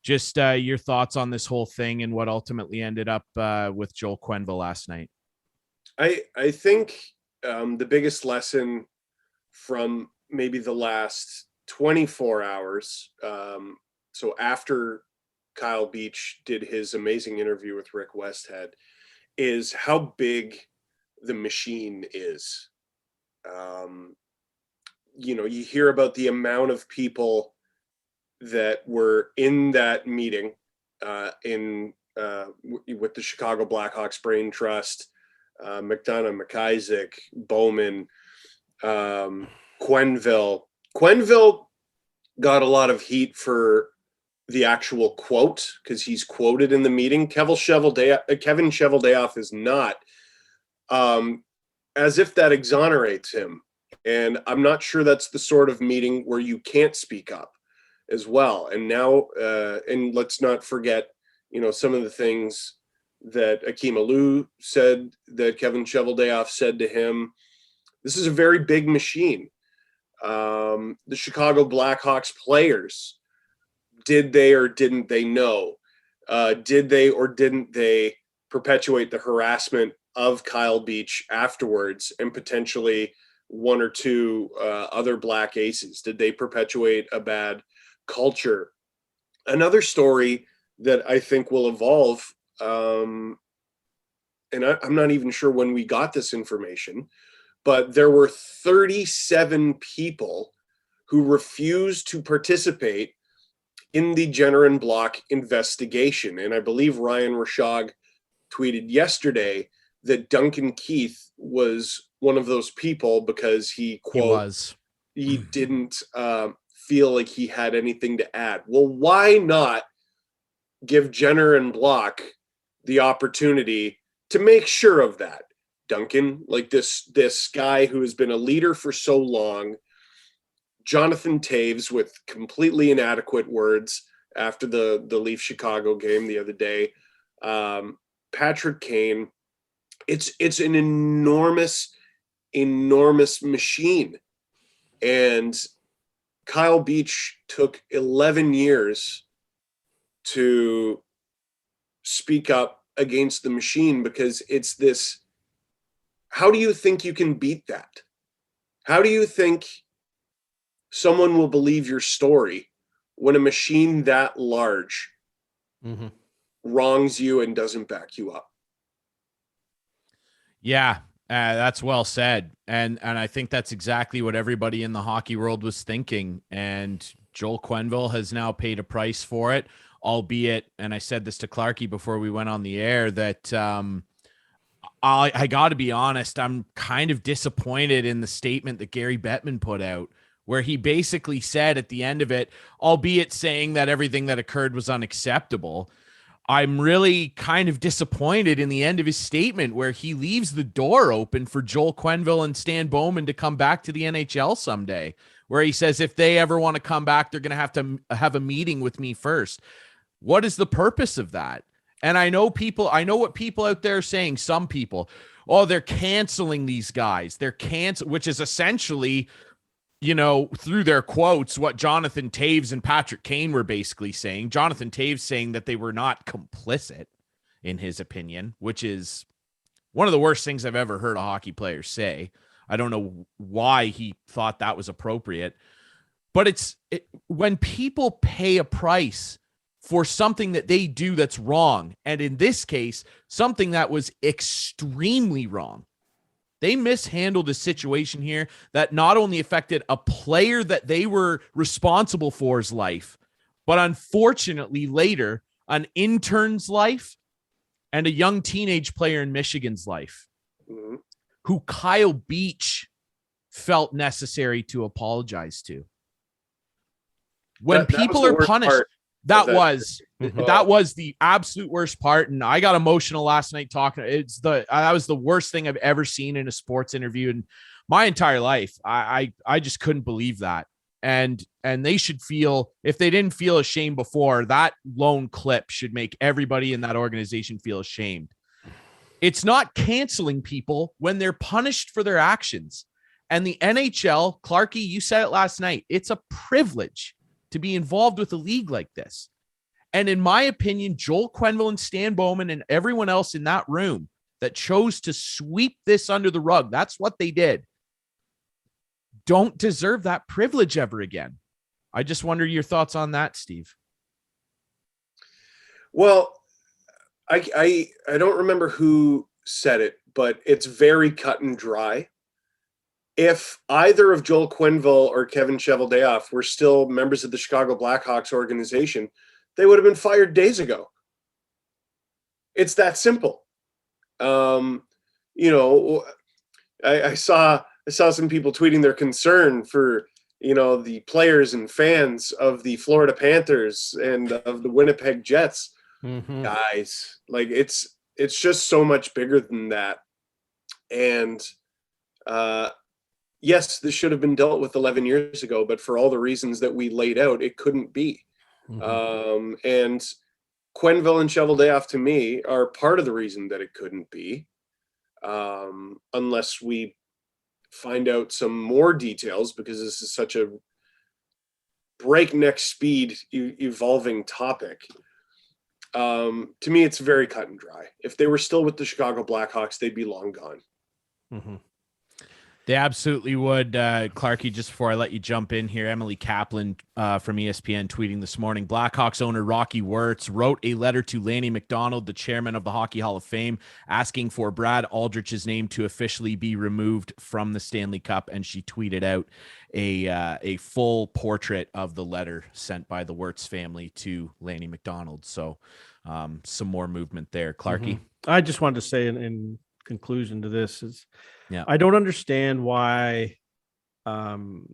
Just your thoughts on this whole thing and what ultimately ended up with Joel Quenneville last night. I think the biggest lesson from maybe the last 24 hours, so after Kyle Beach did his amazing interview with Rick Westhead, is how big the machine is. You hear about the amount of people that were in that meeting with the Chicago Blackhawks Brain Trust, McDonough, McIsaac, Bowman, Quenneville. Quenneville got a lot of heat for the actual quote because he's quoted in the meeting. Kevin Cheveldayoff is not, as if that exonerates him. And I'm not sure that's the sort of meeting where you can't speak up as well. And now, and let's not forget, some of the things that Akeem Alou said, that Kevin Cheveldayoff said to him. This is a very big machine. The Chicago Blackhawks players, did they or didn't they know? Did they or didn't they perpetuate the harassment of Kyle Beach afterwards and potentially one or two other Black Aces? Did they perpetuate a bad culture? Another story that I think will evolve, and I'm not even sure when we got this information, but there were 37 people who refused to participate in the Jenner and Block investigation. And I believe Ryan Rashog tweeted yesterday that Duncan Keith was one of those people because he didn't feel like he had anything to add. Well, why not give Jenner and Block the opportunity to make sure of that? Duncan, like this guy who has been a leader for so long, Jonathan Taves with completely inadequate words after the Leaf Chicago game the other day, Patrick Kane. It's an enormous machine. And Kyle Beach took 11 years to speak up against the machine because it's this how do you think you can beat that? How do you think someone will believe your story when a machine that large wrongs you and doesn't back you up? Yeah, that's well said. And I think that's exactly what everybody in the hockey world was thinking. And Joel Quenneville has now paid a price for it, albeit, and I said this to Clarkey before we went on the air, that I got to be honest, I'm kind of disappointed in the statement that Gary Bettman put out, where he basically said at the end of it, albeit saying that everything that occurred was unacceptable, I'm really kind of disappointed in the end of his statement where he leaves the door open for Joel Quenneville and Stan Bowman to come back to the NHL someday, where he says if they ever want to come back, they're going to have a meeting with me first. What is the purpose of that? And I know what people out there are saying, some people, oh, they're canceling these guys. They're which is essentially, through their quotes, what Jonathan Toews and Patrick Kane were basically saying. Jonathan Toews saying that they were not complicit, in his opinion, which is one of the worst things I've ever heard a hockey player say. I don't know why he thought that was appropriate. But when people pay a price for something that they do that's wrong, and in this case, something that was extremely wrong, they mishandled a situation here that not only affected a player that they were responsible for's life, but unfortunately later, an intern's life and a young teenage player in Michigan's life, who Kyle Beach felt necessary to apologize to. When people are punished, that was the absolute worst part. And I got emotional last night talking. That was the worst thing I've ever seen in a sports interview in my entire life. I just couldn't believe that. And they should feel, if they didn't feel ashamed before, that lone clip should make everybody in that organization feel ashamed. It's not canceling people when they're punished for their actions. And the NHL, Clarkey, you said it last night, it's a privilege to be involved with a league like this. And in my opinion, Joel Quenneville and Stan Bowman and everyone else in that room that chose to sweep this under the rug, that's what they did, don't deserve that privilege ever again. I just wonder your thoughts on that, Steve. Well, I don't remember who said it, but it's very cut and dry. If either of Joel Quenneville or Kevin Cheveldayoff were still members of the Chicago Blackhawks organization, they would have been fired days ago. It's that simple. I saw some people tweeting their concern for, the players and fans of the Florida Panthers and of the Winnipeg Jets. Guys, like it's just so much bigger than that. And yes, this should have been dealt with 11 years ago, but for all the reasons that we laid out, it couldn't be. And Quenneville and Cheveldayoff, to me, are part of the reason that it couldn't be, unless we find out some more details, because this is such a breakneck speed evolving topic. To me, it's very cut and dry. If they were still with the Chicago Blackhawks, they'd be long gone. They absolutely would. Clarkey, just before I let you jump in here, Emily Kaplan from ESPN tweeting this morning, Blackhawks owner Rocky Wirtz wrote a letter to Lanny McDonald, the chairman of the Hockey Hall of Fame, asking for Brad Aldrich's name to officially be removed from the Stanley Cup. And she tweeted out a full portrait of the letter sent by the Wirtz family to Lanny McDonald. So some more movement there. Clarkey? I just wanted to say in conclusion to this is, I don't understand why the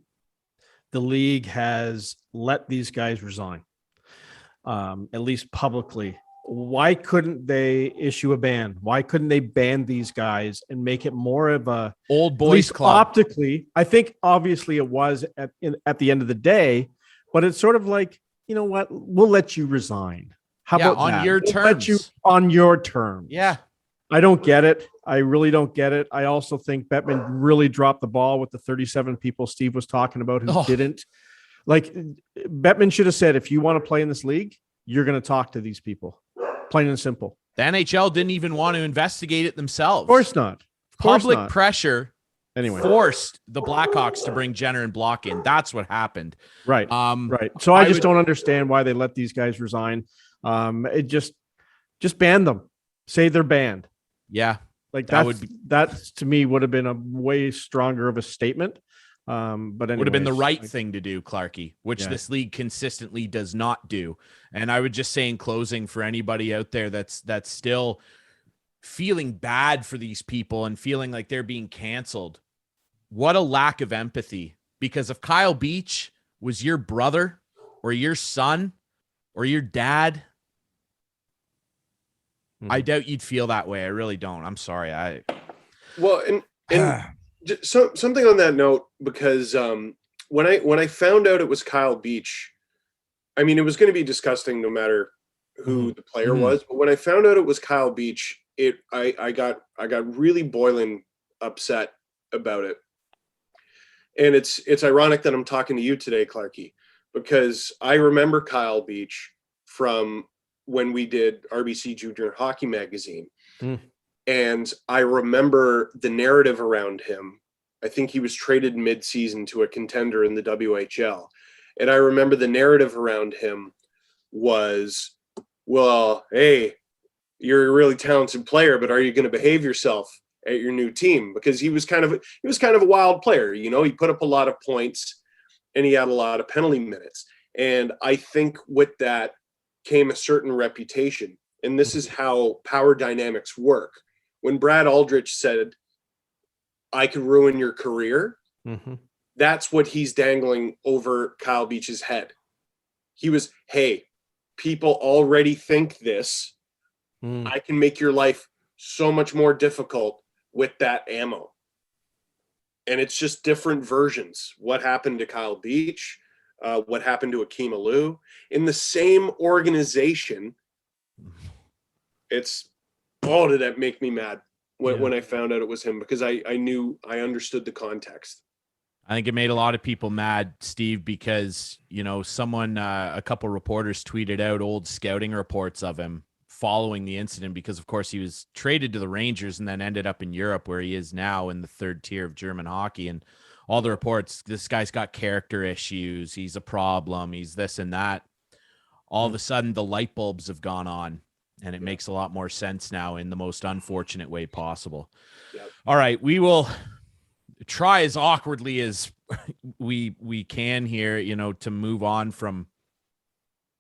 league has let these guys resign, at least publicly. Why couldn't they issue a ban? Why couldn't they ban these guys and make it more of a old boys club? Optically, I think obviously it was at the end of the day, but it's sort of like, you know what? We'll let you resign. How about on that? your We'll terms? let you on your terms. Yeah. I don't get it. I really don't get it. I also think Bettman really dropped the ball with the 37 people Steve was talking about who didn't. Like, Bettman should have said, if you want to play in this league, you're going to talk to these people. Plain and simple. The NHL didn't even want to investigate it themselves. Of course not. Public not. pressure Anyway, forced the Blackhawks to bring Jenner and Block in. That's what happened. right. Right. So I just don't understand why they let these guys resign. It just ban them. Say they're banned. Yeah. Like that to me would have been a way stronger of a statement. But would have been the right thing to do, Clarky, which this league consistently does not do. And I would just say in closing, for anybody out there that's still feeling bad for these people and feeling like they're being canceled, what a lack of empathy. Because if Kyle Beach was your brother or your son or your dad, I doubt you'd feel that way. I really don't. I'm sorry. And so something on that note, because when I found out it was Kyle Beach, I mean, it was going to be disgusting no matter who the player was. But when I found out it was Kyle Beach, I got really boiling upset about it. And it's ironic that I'm talking to you today, Clarky, because I remember Kyle Beach from when we did RBC Junior Hockey Magazine. And I remember the narrative around him. I think he was traded mid-season to a contender in the WHL. And I remember the narrative around him was, well, hey, you're a really talented player, but are you going to behave yourself at your new team? Because he was kind of a wild player. You know, he put up a lot of points and he had a lot of penalty minutes. And I think with that came a certain reputation. And this is how power dynamics work. When Brad Aldrich said, I could ruin your career, that's what he's dangling over Kyle Beach's head. He was, hey, people already think this. I can make your life so much more difficult with that ammo. And it's just different versions. What happened to Kyle Beach? What happened to Akeem Alou? In the same organization, did that make me mad when I found out it was him, because I understood the context. I think it made a lot of people mad, Steve, because, you know, a couple reporters tweeted out old scouting reports of him following the incident, because of course he was traded to the Rangers and then ended up in Europe, where he is now in the third tier of German hockey. And all the reports, this guy's got character issues. He's a problem. He's this and that. All of a sudden the light bulbs have gone on. And it makes a lot more sense now in the most unfortunate way possible. Yep. All right. We will try as awkwardly as we can here, you know, to move on from,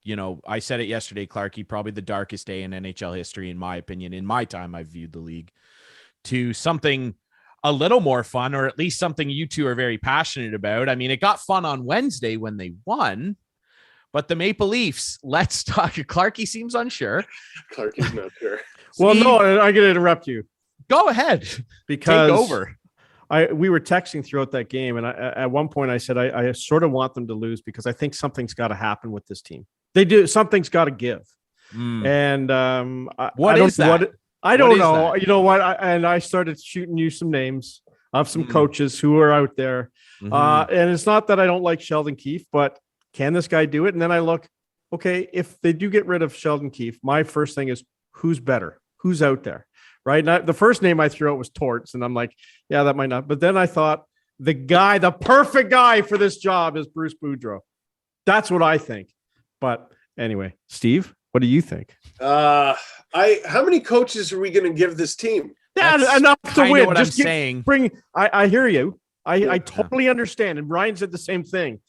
you know, I said it yesterday, Clarky, probably the darkest day in NHL history, in my opinion, in my time I've viewed the league, to something a little more fun, or at least something you two are very passionate about. I mean, it got fun on Wednesday when they won. But the Maple Leafs, let's talk. Clarky seems unsure. Clarky's not sure. Well, no, I'm going to interrupt you. Go ahead. Because take over. We were texting throughout that game, and at one point I said I sort of want them to lose, because I think something's got to happen with this team. They do. Something's got to give. And what is that? I don't know. You know what? I started shooting you some names of some coaches who are out there. And it's not that I don't like Sheldon Keefe, but can this guy do it? And then I look, okay, if they do get rid of Sheldon Keefe, my first thing is, who's better? Who's out there? Right. And the first name I threw out was Torts. And I'm like, yeah, that might not. But then I thought the perfect guy for this job is Bruce Boudreau. That's what I think. But anyway, Steve, what do you think? How many coaches are we going to give this team? Yeah, enough to win. What I'm saying. I hear you. I totally understand. And Ryan said the same thing.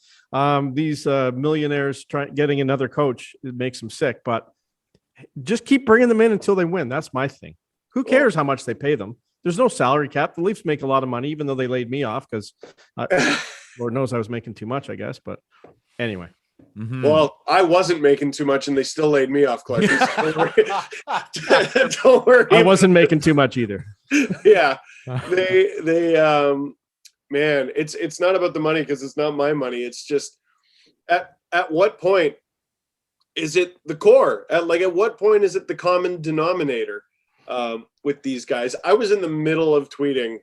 These millionaires getting another coach, it makes them sick, but just keep bringing them in until they win. That's my thing. Who cares how much they pay them? There's no salary cap. The Leafs make a lot of money, even though they laid me off, because Lord knows I was making too much, I guess. But anyway. Well, I wasn't making too much and they still laid me off, Clark. Don't worry. I wasn't making too much either. Yeah. They man, it's not about the money, because it's not my money. It's just at what point is it the core? At what point is it the common denominator with these guys? I was in the middle of tweeting,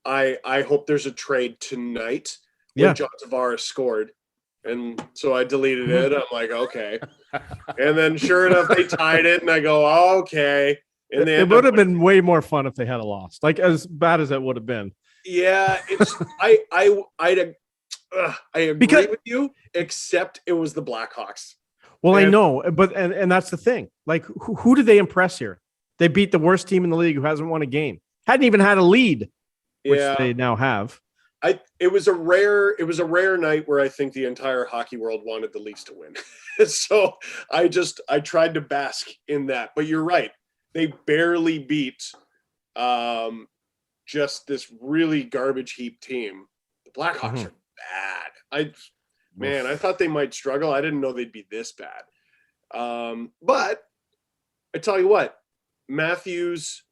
I hope there's a trade tonight when John Tavares scored. And so I deleted it. I'm like, okay. And then sure enough, they tied it. And I go, oh, okay. And it would have been way more fun if they had a loss, like as bad as it would have been. Yeah, it's I agree with you, except it was the Blackhawks. Well, I know, but and that's the thing. Like, who did they impress here? They beat the worst team in the league who hasn't won a game, hadn't even had a lead, which they now have. It was a rare night where I think the entire hockey world wanted the Leafs to win. So I tried to bask in that. But you're right. They barely beat just this really garbage heap team. The Blackhawks are bad. I thought they might struggle. I didn't know they'd be this bad. But I tell you what, Matthews,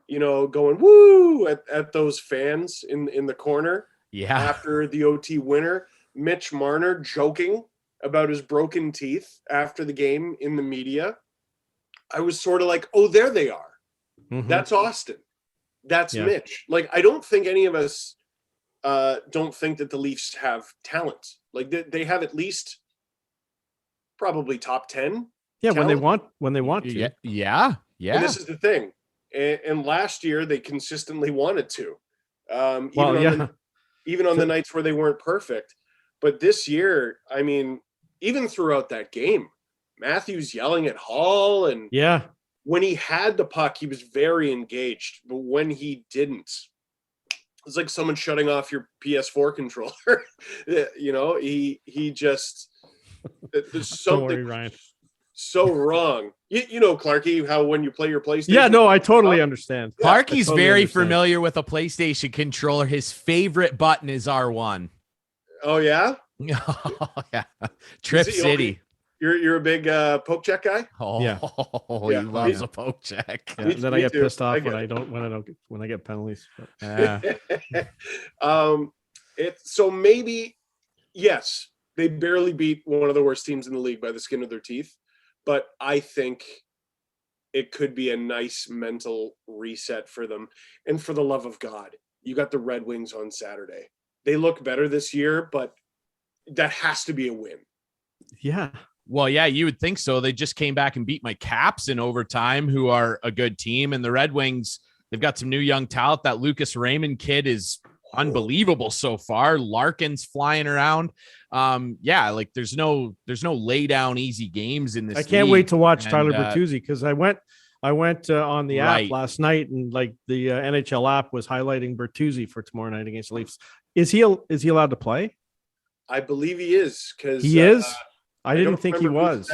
going woo at those fans in the corner. Yeah. After the OT winner, Mitch Marner joking about his broken teeth after the game in the media. I was sort of like, oh, there they are. Mm-hmm. That's Austin. That's Mitch. Like, I don't think any of us don't think that the Leafs have talent. Like they have at least probably top 10. Yeah, talent. when they want to. Yeah. And this is the thing. And last year they consistently wanted to. Even on the nights where they weren't perfect. But this year, I mean, even throughout that game, Matthews yelling at Hall, and when he had the puck, he was very engaged. But when he didn't, it's like someone shutting off your PS4 controller. He just there's something. Don't worry, Ryan. So wrong. You know, Clarky, how when you play your PlayStation. Yeah, no, I totally understand. Clarky's very familiar with a PlayStation controller. His favorite button is R1. Oh, yeah? Oh, yeah. Trip City. You're a big poke check guy? Oh, yeah. He loves a poke check. Yeah, then I get pissed off when I get penalties. So maybe, yes, they barely beat one of the worst teams in the league by the skin of their teeth. But I think it could be a nice mental reset for them. And for the love of God, you got the Red Wings on Saturday. They look better this year, but that has to be a win. Yeah. Well, yeah, you would think so. They just came back and beat my Caps in overtime, who are a good team. And the Red Wings, they've got some new young talent. That Lucas Raymond kid is unbelievable so far. Larkin's flying around. Like there's no lay down easy games in this. I can't wait to watch Tyler Bertuzzi, because I went on the app last night, and like the NHL app was highlighting Bertuzzi for tomorrow night against the Leafs. Is he allowed to play? I believe he is, because he is. I didn't think he was.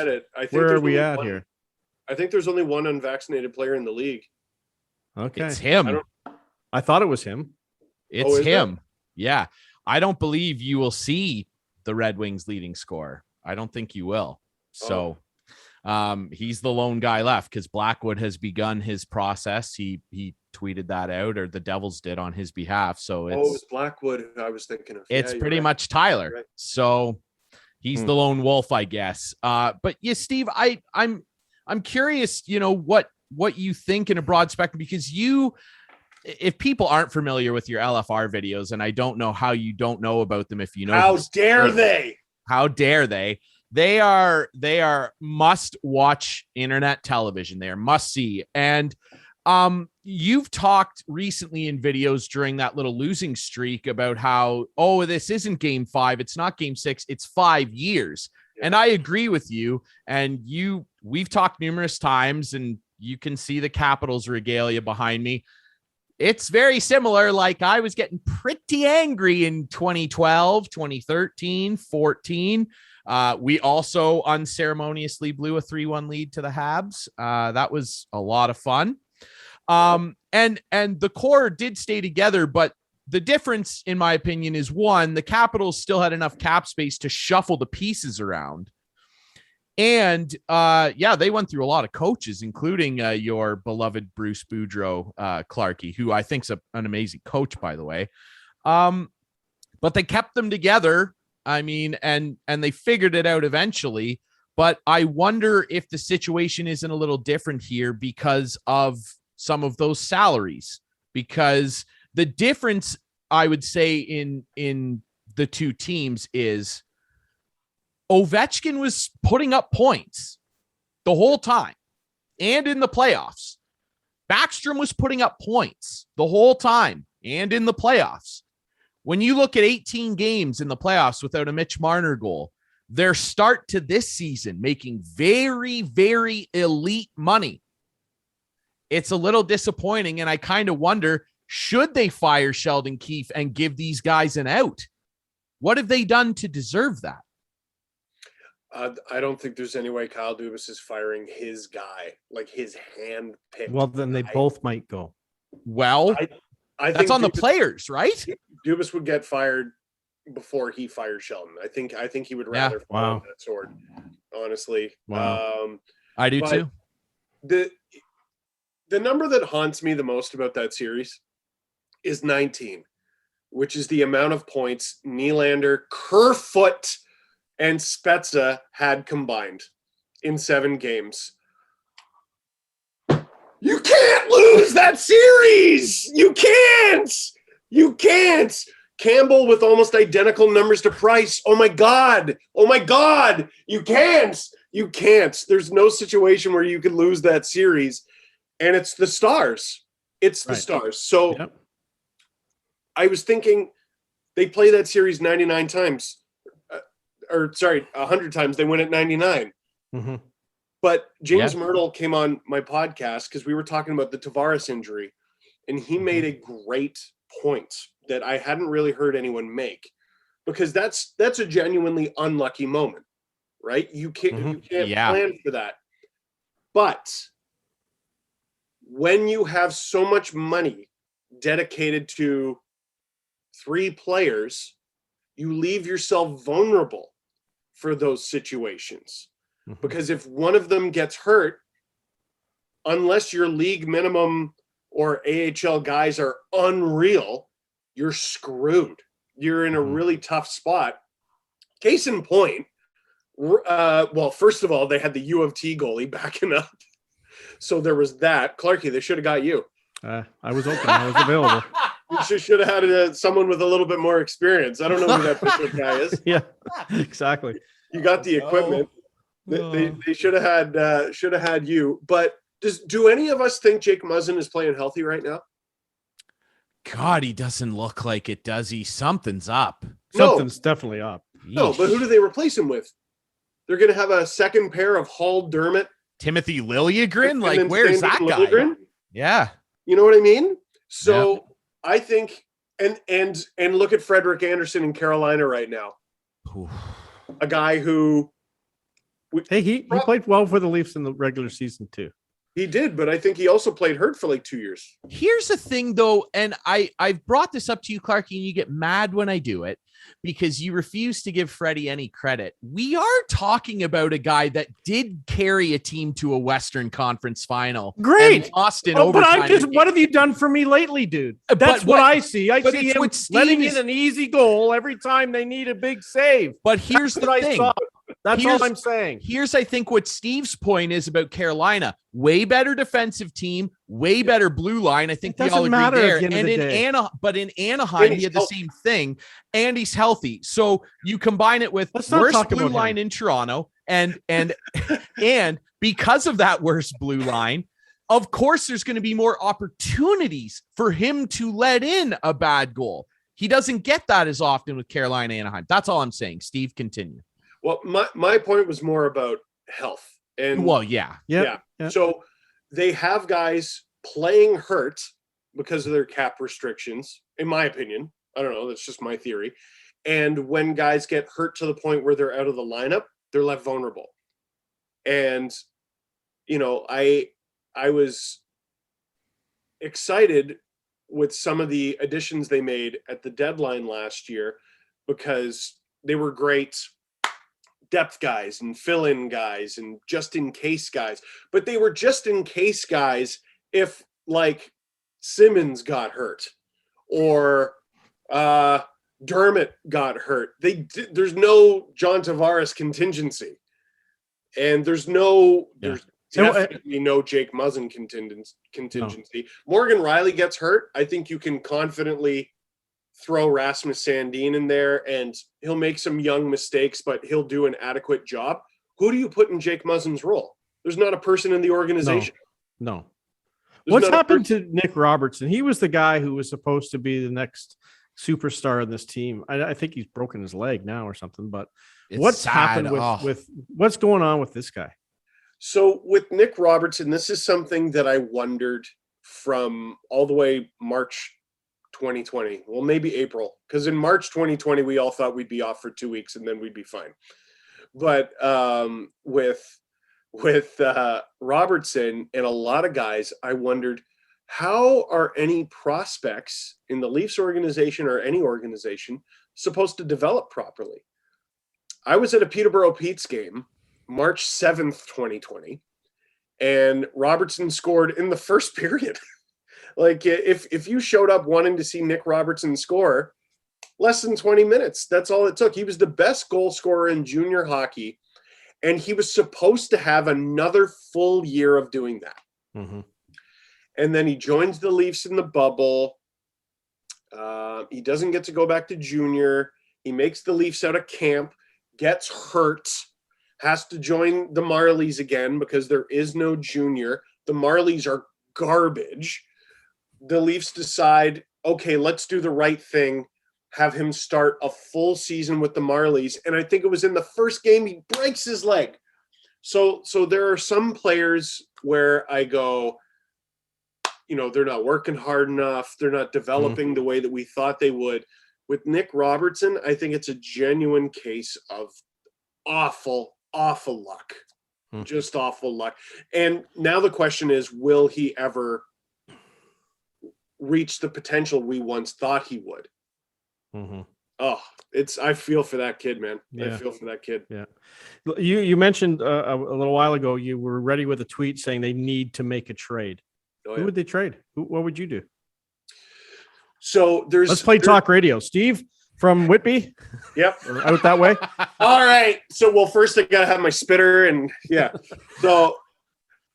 Where are we at here? I think there's only one unvaccinated player in the league. Okay, it's him. I thought it was him. It's him. Yeah. I don't believe you will see the Red Wings leading scorer. I don't think you will. So he's the lone guy left, because Blackwood has begun his process. He tweeted that out, or the Devils did on his behalf. So it was Blackwood I was thinking of. It's pretty much Tyler. Right. So he's the lone wolf, I guess. But yeah, Steve, I'm curious, what you think in a broad spectrum, because if people aren't familiar with your LFR videos, and I don't know how you don't know about them, if you know, how dare they? How dare they? They are must watch internet television. They are must see. And you've talked recently in videos during that little losing streak about how, this isn't game 5. It's not game 6. It's 5 years. Yeah. And I agree with you. And we've talked numerous times, and you can see the Capitals regalia behind me. It's very similar. Like, I was getting pretty angry in 2012, 2013, 14. We also unceremoniously blew a 3-1 lead to the Habs. That was a lot of fun. And the core did stay together, but the difference, in my opinion, is one, the Capitals still had enough cap space to shuffle the pieces around. And they went through a lot of coaches, including your beloved Bruce Boudreau, Clarkey, who I think's an amazing coach, by the way. But they kept them together. I mean, and they figured it out eventually. But I wonder if the situation isn't a little different here because of some of those salaries. Because the difference, I would say, in the two teams is Ovechkin was putting up points the whole time and in the playoffs. Backstrom was putting up points the whole time and in the playoffs. When you look at 18 games in the playoffs without a Mitch Marner goal, their start to this season making very, very elite money. It's a little disappointing, and I kind of wonder, should they fire Sheldon Keefe and give these guys an out? What have they done to deserve that? I don't think there's any way Kyle Dubas is firing his guy, like his hand-picked. Well, then they both might go. Well, I that's think on the players, right? Dubas would get fired before he fires Sheldon. I think he would rather fall on that sword, honestly. Wow. I do too. The number that haunts me the most about that series is 19, which is the amount of points Nylander, Kerfoot, and Spezza had combined in 7 games. You can't lose that series. You can't. You can't. Campbell with almost identical numbers to Price. Oh my God. Oh my God. You can't. You can't. There's no situation where you could lose that series. And it's the Stars. It's the Stars. So I was thinking they play that series 99 times. 100 times. They win at 99. Mm-hmm. But James Myrtle came on my podcast because we were talking about the Tavares injury, and he made a great point that I hadn't really heard anyone make, because that's a genuinely unlucky moment, right? You can't plan for that. But when you have so much money dedicated to 3 players, you leave yourself vulnerable for those situations. Because if one of them gets hurt, unless your league minimum or AHL guys are unreal, you're screwed. You're in a really tough spot. Case in point, well, first of all, they had the U of T goalie backing up. So there was that. Clarkie, they should have got you. I was open. I was available. You should have had someone with a little bit more experience. I don't know who that Bishop guy is. Yeah, exactly. You got the equipment. They should have had you. But do any of us think Jake Muzzin is playing healthy right now? God, he doesn't look like it, does he? Something's up. Something's definitely up. No, but who do they replace him with? They're going to have a second pair of Hall Dermott. Timothy Liljegren? Like, where's that guy? Liljegren? Yeah. You know what I mean? So I think, and look at Frederick Anderson in Carolina right now. A guy who... he played well for the Leafs in the regular season too. He did, but I think he also played hurt for like 2 years. Here's the thing, though, and I've brought this up to you, Clarky, and you get mad when I do it because you refuse to give Freddie any credit. We are talking about a guy that did carry a team to a Western Conference final. Great. Austin. What have you done for me lately, dude? That's what I see. I see him letting in an easy goal every time they need a big save. But here's the thing. That's all I'm saying. Here's, I think, what Steve's point is about Carolina. Way better defensive team, way better blue line. I think we all agree there. And in Anaheim, he had the same thing, and he's healthy. So you combine it with worst blue line in Toronto, and because of that worst blue line, of course, there's going to be more opportunities for him to let in a bad goal. He doesn't get that as often with Carolina, Anaheim. That's all I'm saying. Steve, continue. Well, my point was more about health. And yeah. So they have guys playing hurt because of their cap restrictions, in my opinion. I don't know. That's just my theory. And when guys get hurt to the point where they're out of the lineup, they're left vulnerable. And, I was excited with some of the additions they made at the deadline last year because they were great depth guys and fill-in guys and just-in-case guys. But they were just-in-case guys if, like, Simmons got hurt or Dermott got hurt. There's no John Tavares contingency. And there's definitely no Jake Muzzin contingency. No. Morgan Riley gets hurt. I think you can confidently throw Rasmus Sandin in there and he'll make some young mistakes, but he'll do an adequate job. Who do you put in Jake Muzzin's role? There's not a person in the organization. No. What's happened to Nick Robertson? He was the guy who was supposed to be the next superstar in this team. I think he's broken his leg now or something, but what's happened with what's going on with this guy? So with Nick Robertson, this is something that I wondered from all the way March 2020. Well, maybe April, because in March 2020, we all thought we'd be off for 2 weeks and then we'd be fine. But with Robertson and a lot of guys, I wondered, how are any prospects in the Leafs organization or any organization supposed to develop properly? I was at a Peterborough Pete's game, March 7th, 2020, and Robertson scored in the first period. Like, if you showed up wanting to see Nick Robertson score, less than 20 minutes, that's all it took. He was the best goal scorer in junior hockey, and he was supposed to have another full year of doing that. Mm-hmm. And then he joins the Leafs in the bubble. He doesn't get to go back to junior. He makes the Leafs out of camp, gets hurt, has to join the Marlies again because there is no junior. The Marlies are garbage. The Leafs decide, okay, let's do the right thing, have him start a full season with the Marlies. And I think it was in the first game, he breaks his leg. So there are some players where I go, you know, they're not working hard enough. They're not developing the way that we thought they would. With Nick Robertson, I think it's a genuine case of awful luck. Just awful luck. And now the question is, will he ever reach the potential we once thought he would? Mm-hmm. Oh, I feel for that kid, man. Yeah. I feel for that kid. Yeah. You mentioned a little while ago, you were ready with a tweet saying they need to make a trade. Oh, yeah. Who would they trade? What would you do? So let's play talk radio. Steve from Whitby. Yep. Or out that way. All right. So, well, first I got to have my spitter and yeah. So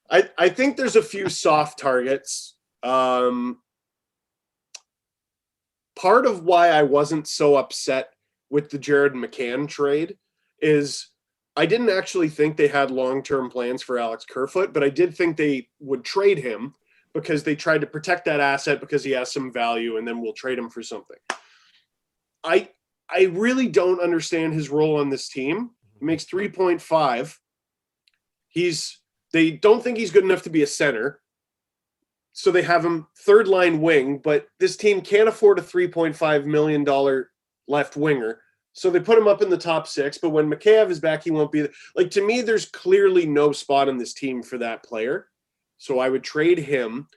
I think there's a few soft targets. Part of why I wasn't so upset with the Jared McCann trade is I didn't actually think they had long-term plans for Alex Kerfoot, but I did think they would trade him because they tried to protect that asset because he has some value, and then we'll trade him for something. I really don't understand his role on this team. He makes 3.5. They don't think he's good enough to be a center. So they have him third line wing, but this team can't afford a $3.5 million left winger. So they put him up in the top six, but when Mikheyev is back, he won't be like, to me, there's clearly no spot on this team for that player. So I would trade him.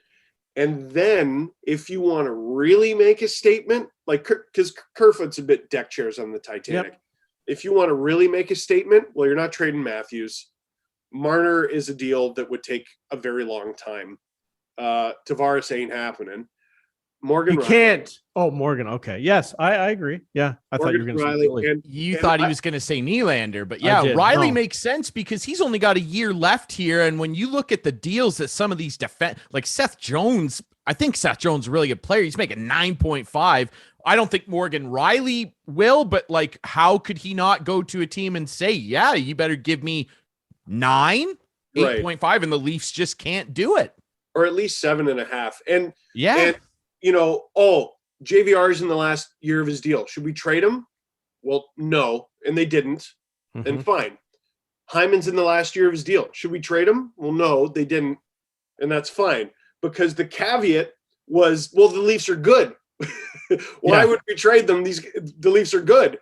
And then if you want to really make a statement, like, because Kerfoot's a bit deck chairs on the Titanic. Yep. If you want to really make a statement, well, you're not trading Matthews. Marner is a deal that would take a very long time. Tavares ain't happening. Morgan You Riley. can't. Oh, Morgan. Okay. Yes, I agree. Yeah. I thought you were going to say Philly. You thought he was going to say Nylander, but yeah, Riley makes sense because he's only got a year left here. And when you look at the deals that some of these like Seth Jones, I think Seth Jones is a really good player. He's making 9.5. I don't think Morgan Riley will, but like, how could he not go to a team and say, yeah, you better give me 8.5, and the Leafs just can't do it. Or at least 7.5. And yeah. And, you know, JVR's in the last year of his deal. Should we trade him? Well, no. And they didn't. Mm-hmm. And fine. Hyman's in the last year of his deal. Should we trade him? Well, no, they didn't. And that's fine. Because the caveat was, well, the Leafs are good. Why would we trade them? The Leafs are good.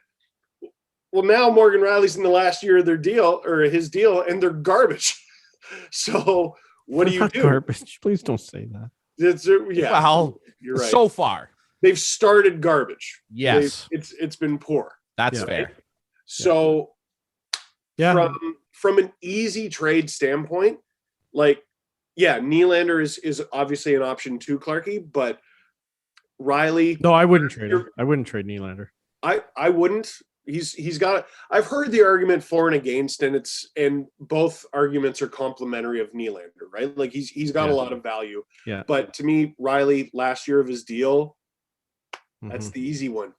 Well, now Morgan Riley's in the last year of their deal or his deal, and they're garbage. So what do you do? Garbage. Please don't say that. Well, you're right. So far, they've started garbage. Yes, it's been poor. That's fair. So, from an easy trade standpoint, like, yeah, Nylander is obviously an option too, Clarky, but Riley. No, I wouldn't trade him. I wouldn't trade Nylander. I wouldn't. He's got. I've heard the argument for and against, and both arguments are complimentary of Nylander, right? Like he's got a lot of value. Yeah. But to me, Riley, last year of his deal, that's the easy one.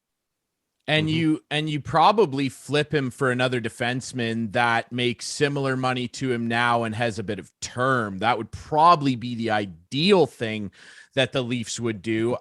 And you probably flip him for another defenseman that makes similar money to him now and has a bit of term. That would probably be the ideal thing that the Leafs would do.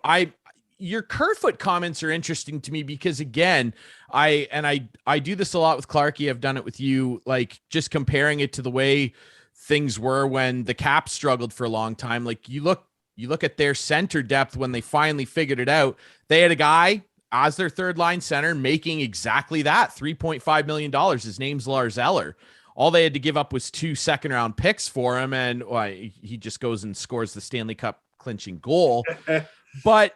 Your Kerfoot comments are interesting to me because, again, I do this a lot with Clarkie. I've done it with you, like just comparing it to the way things were when the Caps struggled for a long time. Like you look at their center depth when they finally figured it out. They had a guy as their third line center making exactly that, $3.5 million. His name's Lars Eller. All they had to give up was 2 second-round picks for him, and he just goes and scores the Stanley Cup clinching goal. But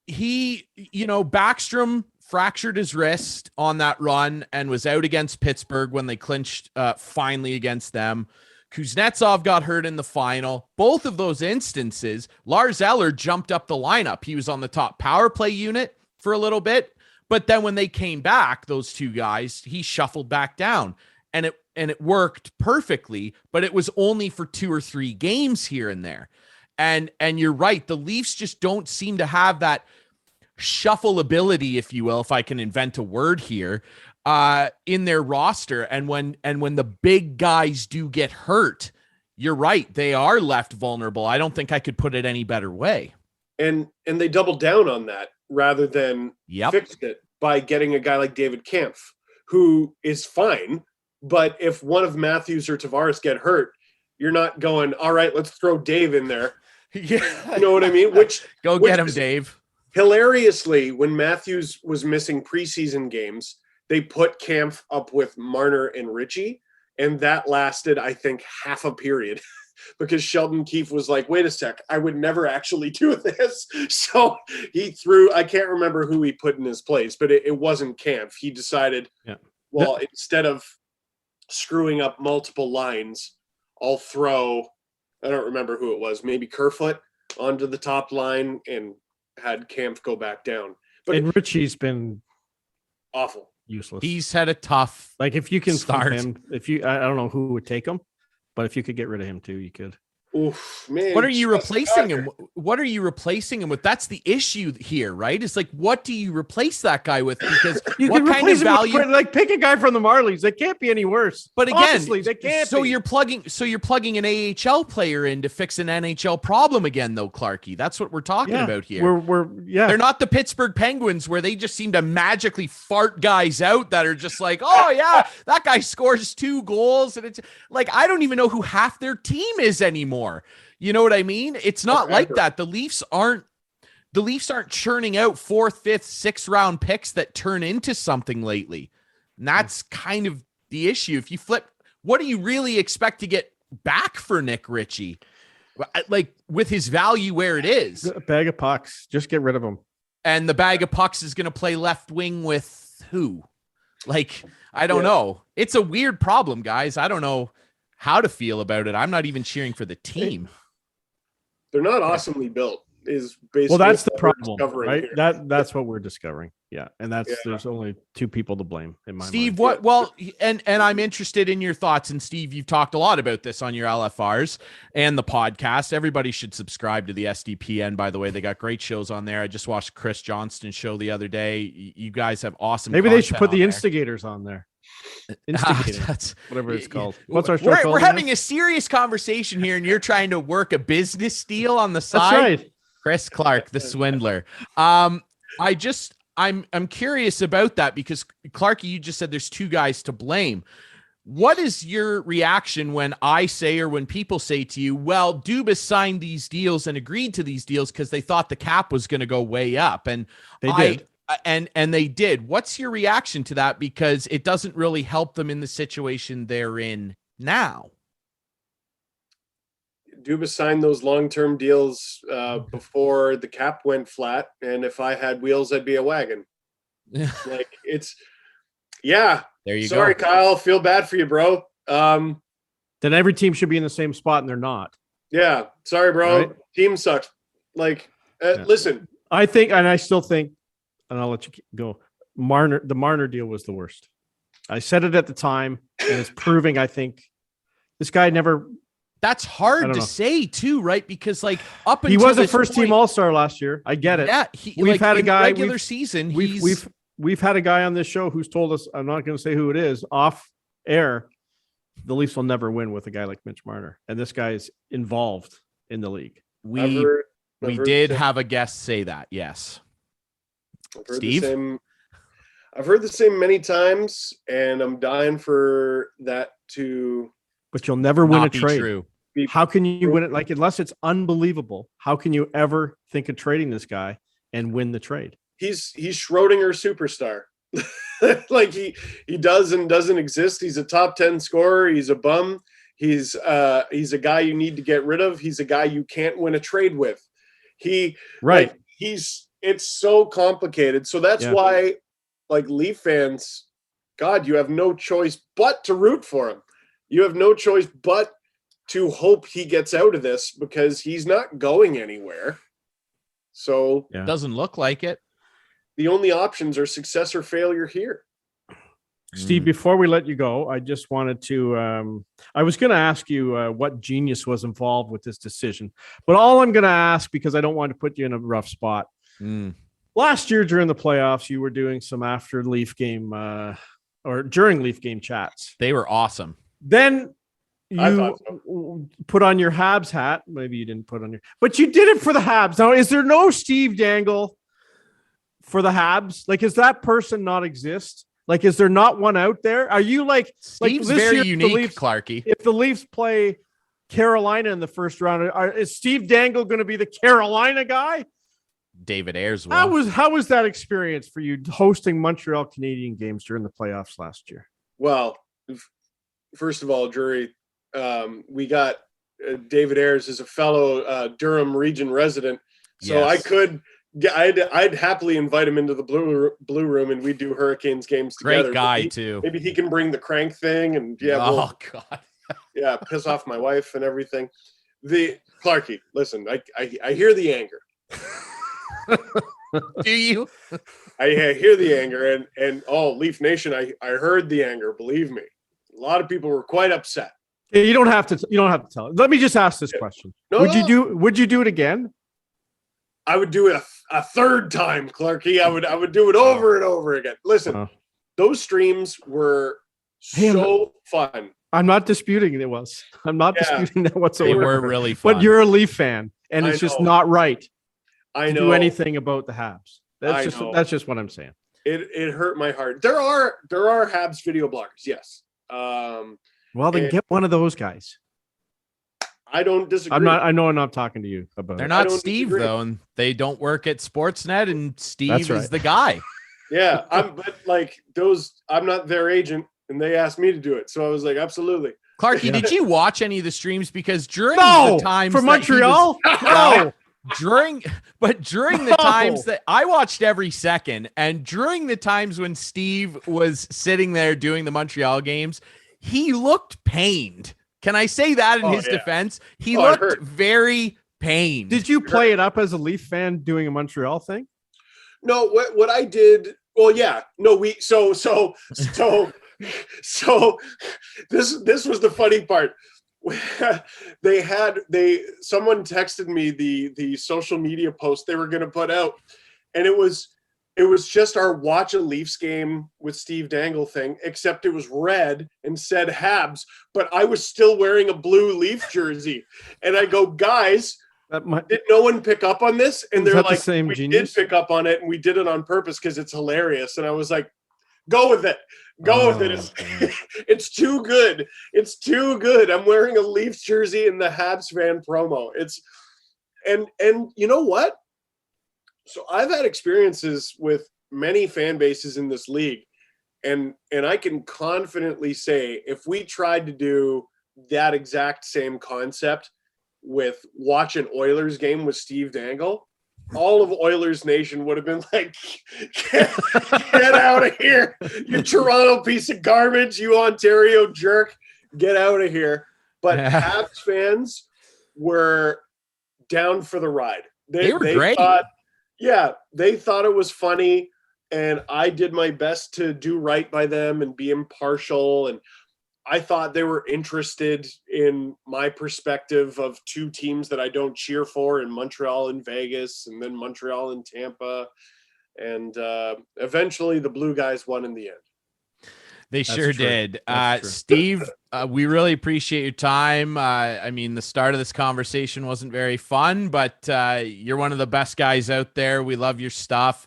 Backstrom fractured his wrist on that run and was out against Pittsburgh when they clinched finally against them. Kuznetsov got hurt in the final. Both of those instances, Lars Eller jumped up the lineup. He was on the top power play unit for a little bit, but then when they came back, those two guys, he shuffled back down, and it worked perfectly, but it was only for 2 or 3 games here and there. And you're right, the Leafs just don't seem to have that shuffle ability, if you will, if I can invent a word here, in their roster. And when the big guys do get hurt, you're right, they are left vulnerable. I don't think I could put it any better way. And they doubled down on that rather than fixed it by getting a guy like David Kampf, who is fine. But if one of Matthews or Tavares get hurt, you're not going, all right, let's throw Dave in there. Yeah. You know what I mean? Go get him, Dave. Hilariously, when Matthews was missing preseason games, they put Kampf up with Marner and Ritchie, and that lasted, I think, half a period. Because Sheldon Keefe was like, wait a sec, I would never actually do this. So he threw, I can't remember who he put in his place, but it wasn't Kampf. He decided, instead of screwing up multiple lines, I'll throw, I don't remember who it was, maybe Kerfoot onto the top line and had Kampf go back down. And Ritchie's been awful. Useless. He's had a tough if you can start him, I don't know who would take him. But if you could get rid of him too, you could. Oof, man. What are you replacing him? What are you replacing him with? That's the issue here, right? It's like, what do you replace that guy with? Because what kind of value? Pick a guy from the Marlies. They can't be any worse. But again, honestly, they can't. So you're plugging an AHL player in to fix an NHL problem again, though, Clarkie. That's what we're talking about here. They're not the Pittsburgh Penguins where they just seem to magically fart guys out that are just like, oh yeah, that guy scores 2 goals, and it's like I don't even know who half their team is anymore. You know what I mean? It's not like that. The Leafs aren't churning out 4th, 5th, 6th round picks that turn into something lately. And that's kind of the issue. If you flip, what do you really expect to get back for Nick Ritchie? Like with his value where it is. A bag of pucks. Just get rid of him. And the bag of pucks is going to play left wing with who? Like, I don't know. It's a weird problem, guys. I don't know how to feel about it. I'm not even cheering for the team. They're not awesomely built. Is basically well, that's the problem, right? Here. That's what we're discovering. Yeah, and there's only 2 people to blame in my Steve, mind. and I'm interested in your thoughts. And Steve, you've talked a lot about this on your LFRs and the podcast. Everybody should subscribe to the SDPN. By the way, they got great shows on there. I just watched Chris Johnston's show the other day. You guys have awesome. Maybe they should put the Instigators on there. Instigating, whatever it's called. What's our show called? We're having a serious conversation here, and you're trying to work a business deal on the side. That's right. Chris Clark, the swindler. I'm curious about that because Clarky, you just said there's 2 guys to blame. What is your reaction when I say, or when people say to you, well, Dubas signed these deals and agreed to these deals because they thought the cap was going to go way up, and they did. And they did. What's your reaction to that? Because it doesn't really help them in the situation they're in now. Dubas signed those long-term deals before the cap went flat, and if I had wheels, I'd be a wagon. Like it's, there you go. Sorry, Kyle. Feel bad for you, bro. Then every team should be in the same spot, and they're not. Yeah, sorry, bro. Right? Team sucks. Like, listen. I still think. And I'll let you go. The Marner deal was the worst. I said it at the time, and it's proving. I think this guy never. That's hard to say too, right? Because like up until he was a first team All-Star last year. I get it. Yeah, we've had a guy regular season. We've we've had a guy on this show who's told us, I'm not going to say who it is, off air, the Leafs will never win with a guy like Mitch Marner. And this guy is involved in the league. We did have a guest say that. Yes. Steve? I've heard the same many times, and I'm dying for that to. But you'll never win a trade. True. How can you win it? Like, unless it's unbelievable, how can you ever think of trading this guy and win the trade? He's Schrodinger superstar. Like he does and doesn't exist. He's a top 10 scorer. He's a bum. He's a guy you need to get rid of. He's a guy you can't win a trade with. It's so complicated. So that's why, like, Leaf fans, God, you have no choice but to root for him. You have no choice but to hope he gets out of this, because he's not going anywhere. So doesn't look like it. The only options are success or failure here. Steve, before we let you go, I just wanted to, I was going to ask you what genius was involved with this decision, but all I'm going to ask, because I don't want to put you in a rough spot. Last year during the playoffs, you were doing some after Leaf game or during Leaf game chats. They were awesome. Then you put on your Habs hat. Maybe you didn't put on but you did it for the Habs. Now, is there no Steve Dangle for the Habs? Like, does that person not exist? Like, is there not one out there? Are you like Steve's this very year, unique, Clarky? If the Leafs play Carolina in the first round, is Steve Dangle going to be the Carolina guy? David Ayers will. How was that experience for you hosting Montreal Canadian games during the playoffs last year? Well, first of all, Drury, we got David Ayers as a fellow Durham region resident, so yes. I'd happily invite him into the blue room, and we'd do Hurricanes games together. Great guy too. Maybe he can bring the crank thing, and God, piss off my wife and everything. Clarky, listen, I hear the anger. Do you? I hear the anger, and Leaf Nation, I heard the anger. Believe me, a lot of people were quite upset. You don't have to tell. Let me just ask this question: Would you do it again? I would do it a third time, Clarky. I would do it over and over again. Listen, those streams were so fun. I'm not disputing it was. I'm not disputing that whatsoever. They were really fun. But you're a Leaf fan, and it's just not right. I know. Do anything about the Habs. That's just what I'm saying. It hurt my heart. There are Habs video bloggers, yes. Well, then get one of those guys. I don't disagree. I know I'm not talking to you about. They're not Steve though, and they don't work at Sportsnet, and Steve is the guy. Yeah, but like those, I'm not their agent, and they asked me to do it, so I was like, absolutely. Clarky, did you watch any of the streams? Because during the times for Montreal, during the times that I watched every second, and during the times when Steve was sitting there doing the Montreal games, he looked pained. Can I say that in his defense? He looked very pained. Did you play it up as a Leaf fan doing a Montreal thing? No, what I did. Well, yeah, no, so this was the funny part. Someone texted me the social media post they were going to put out, and it was just our watch a Leafs game with Steve Dangle thing, except it was red and said Habs, but I was still wearing a blue Leaf jersey. And I go, guys, did no one pick up on this? And they're like, we did pick up on it, and we did it on purpose because it's hilarious. And I was like, go with it. Go with it. It's too good. It's too good. I'm wearing a Leafs jersey in the Habs fan promo. And you know what? So I've had experiences with many fan bases in this league, and I can confidently say if we tried to do that exact same concept with watch an Oilers game with Steve Dangle, all of Oilers Nation would have been like, get out of here, you Toronto piece of garbage, you Ontario jerk, get out of here. But Habs fans were down for the ride. They were great. They thought it was funny, and I did my best to do right by them and be impartial, and I thought they were interested in my perspective of two teams that I don't cheer for, in Montreal and Vegas, and then Montreal and Tampa. And eventually the blue guys won in the end. They sure did. True. Steve, we really appreciate your time. I mean, the start of this conversation wasn't very fun, but you're one of the best guys out there. We love your stuff.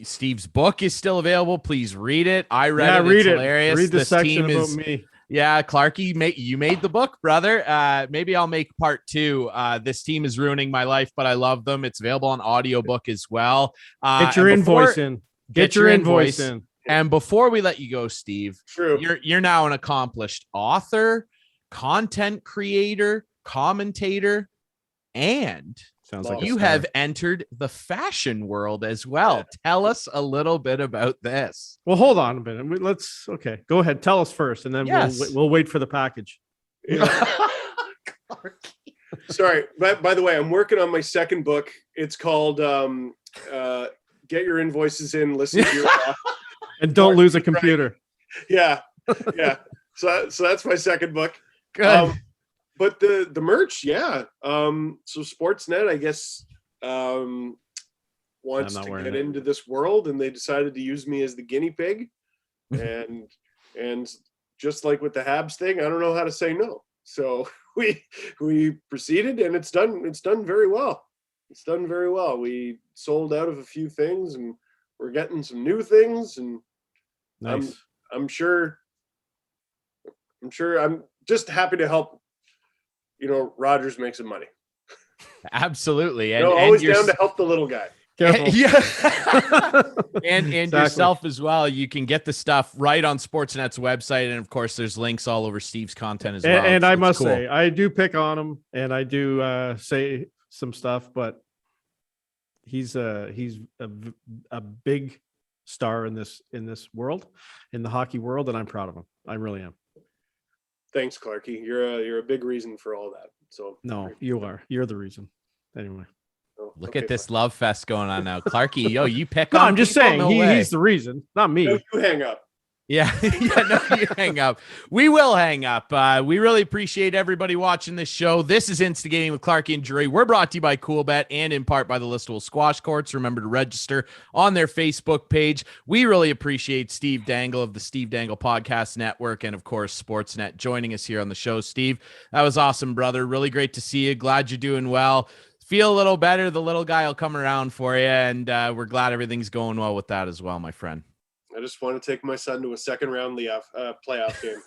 Steve's book is still available. Please read it. I read it. It's hilarious. Read the this section team about is, me. Yeah, Clarky, you made the book, brother. Maybe I'll make part 2. This team is ruining my life, but I love them. It's available on audiobook as well. Get your invoice in. Get your invoice in. And before we let you go, Steve, True. You're now an accomplished author, content creator, commentator, and Sounds like you have entered the fashion world as well. Yeah. Tell us a little bit about this. Well, hold on a minute. Okay. Go ahead. Tell us first, and then we'll wait for the package. Sorry. By the way, I'm working on my second book. It's called Get Your Invoices In, Listen to Your And Don't Lose a Computer. Yeah. So that's my second book. Good. But the merch, yeah. So Sportsnet, I guess, wants to get into this world, and they decided to use me as the guinea pig. And just like with the Habs thing, I don't know how to say no. So we proceeded, and it's done very well. It's done very well. We sold out of a few things, and we're getting some new things, and nice. I'm sure I'm just happy to help. Rogers make some money. Absolutely. And always down to help the little guy. Yeah. and exactly. Yourself as well. You can get the stuff right on Sportsnet's website. And of course, there's links all over Steve's content as well. And I must say, I do pick on him, and I do say some stuff, but he's a big star in this world, in the hockey world, and I'm proud of him. I really am. Thanks, Clarky. You're a big reason for all that. So no, you are. You're the reason. Anyway. Look at this love fest going on now. Clarky, you pick on. No, I'm just saying he's the reason, not me. No, you hang up. Yeah, you hang up. We will hang up. We really appreciate everybody watching this show. This is Instigating with Clarky and Drury. We're brought to you by CoolBet and in part by the Listable Squash Courts. Remember to register on their Facebook page. We really appreciate Steve Dangle of the Steve Dangle Podcast Network and, of course, Sportsnet joining us here on the show. Steve, that was awesome, brother. Really great to see you. Glad you're doing well. Feel a little better. The little guy will come around for you, and we're glad everything's going well with that as well, my friend. I just want to take my son to a second-round playoff game.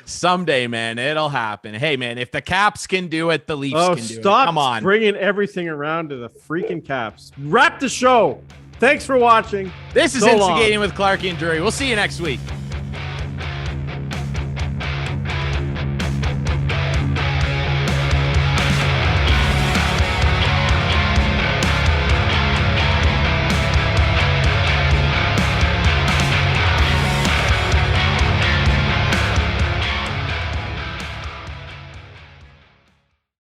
Someday, man, it'll happen. Hey, man, if the Caps can do it, the Leafs can do it. Come on. Bringing everything around to the freaking Caps. Wrap the show. Thanks for watching. This is Instigating with Clarky and Drury. We'll see you next week.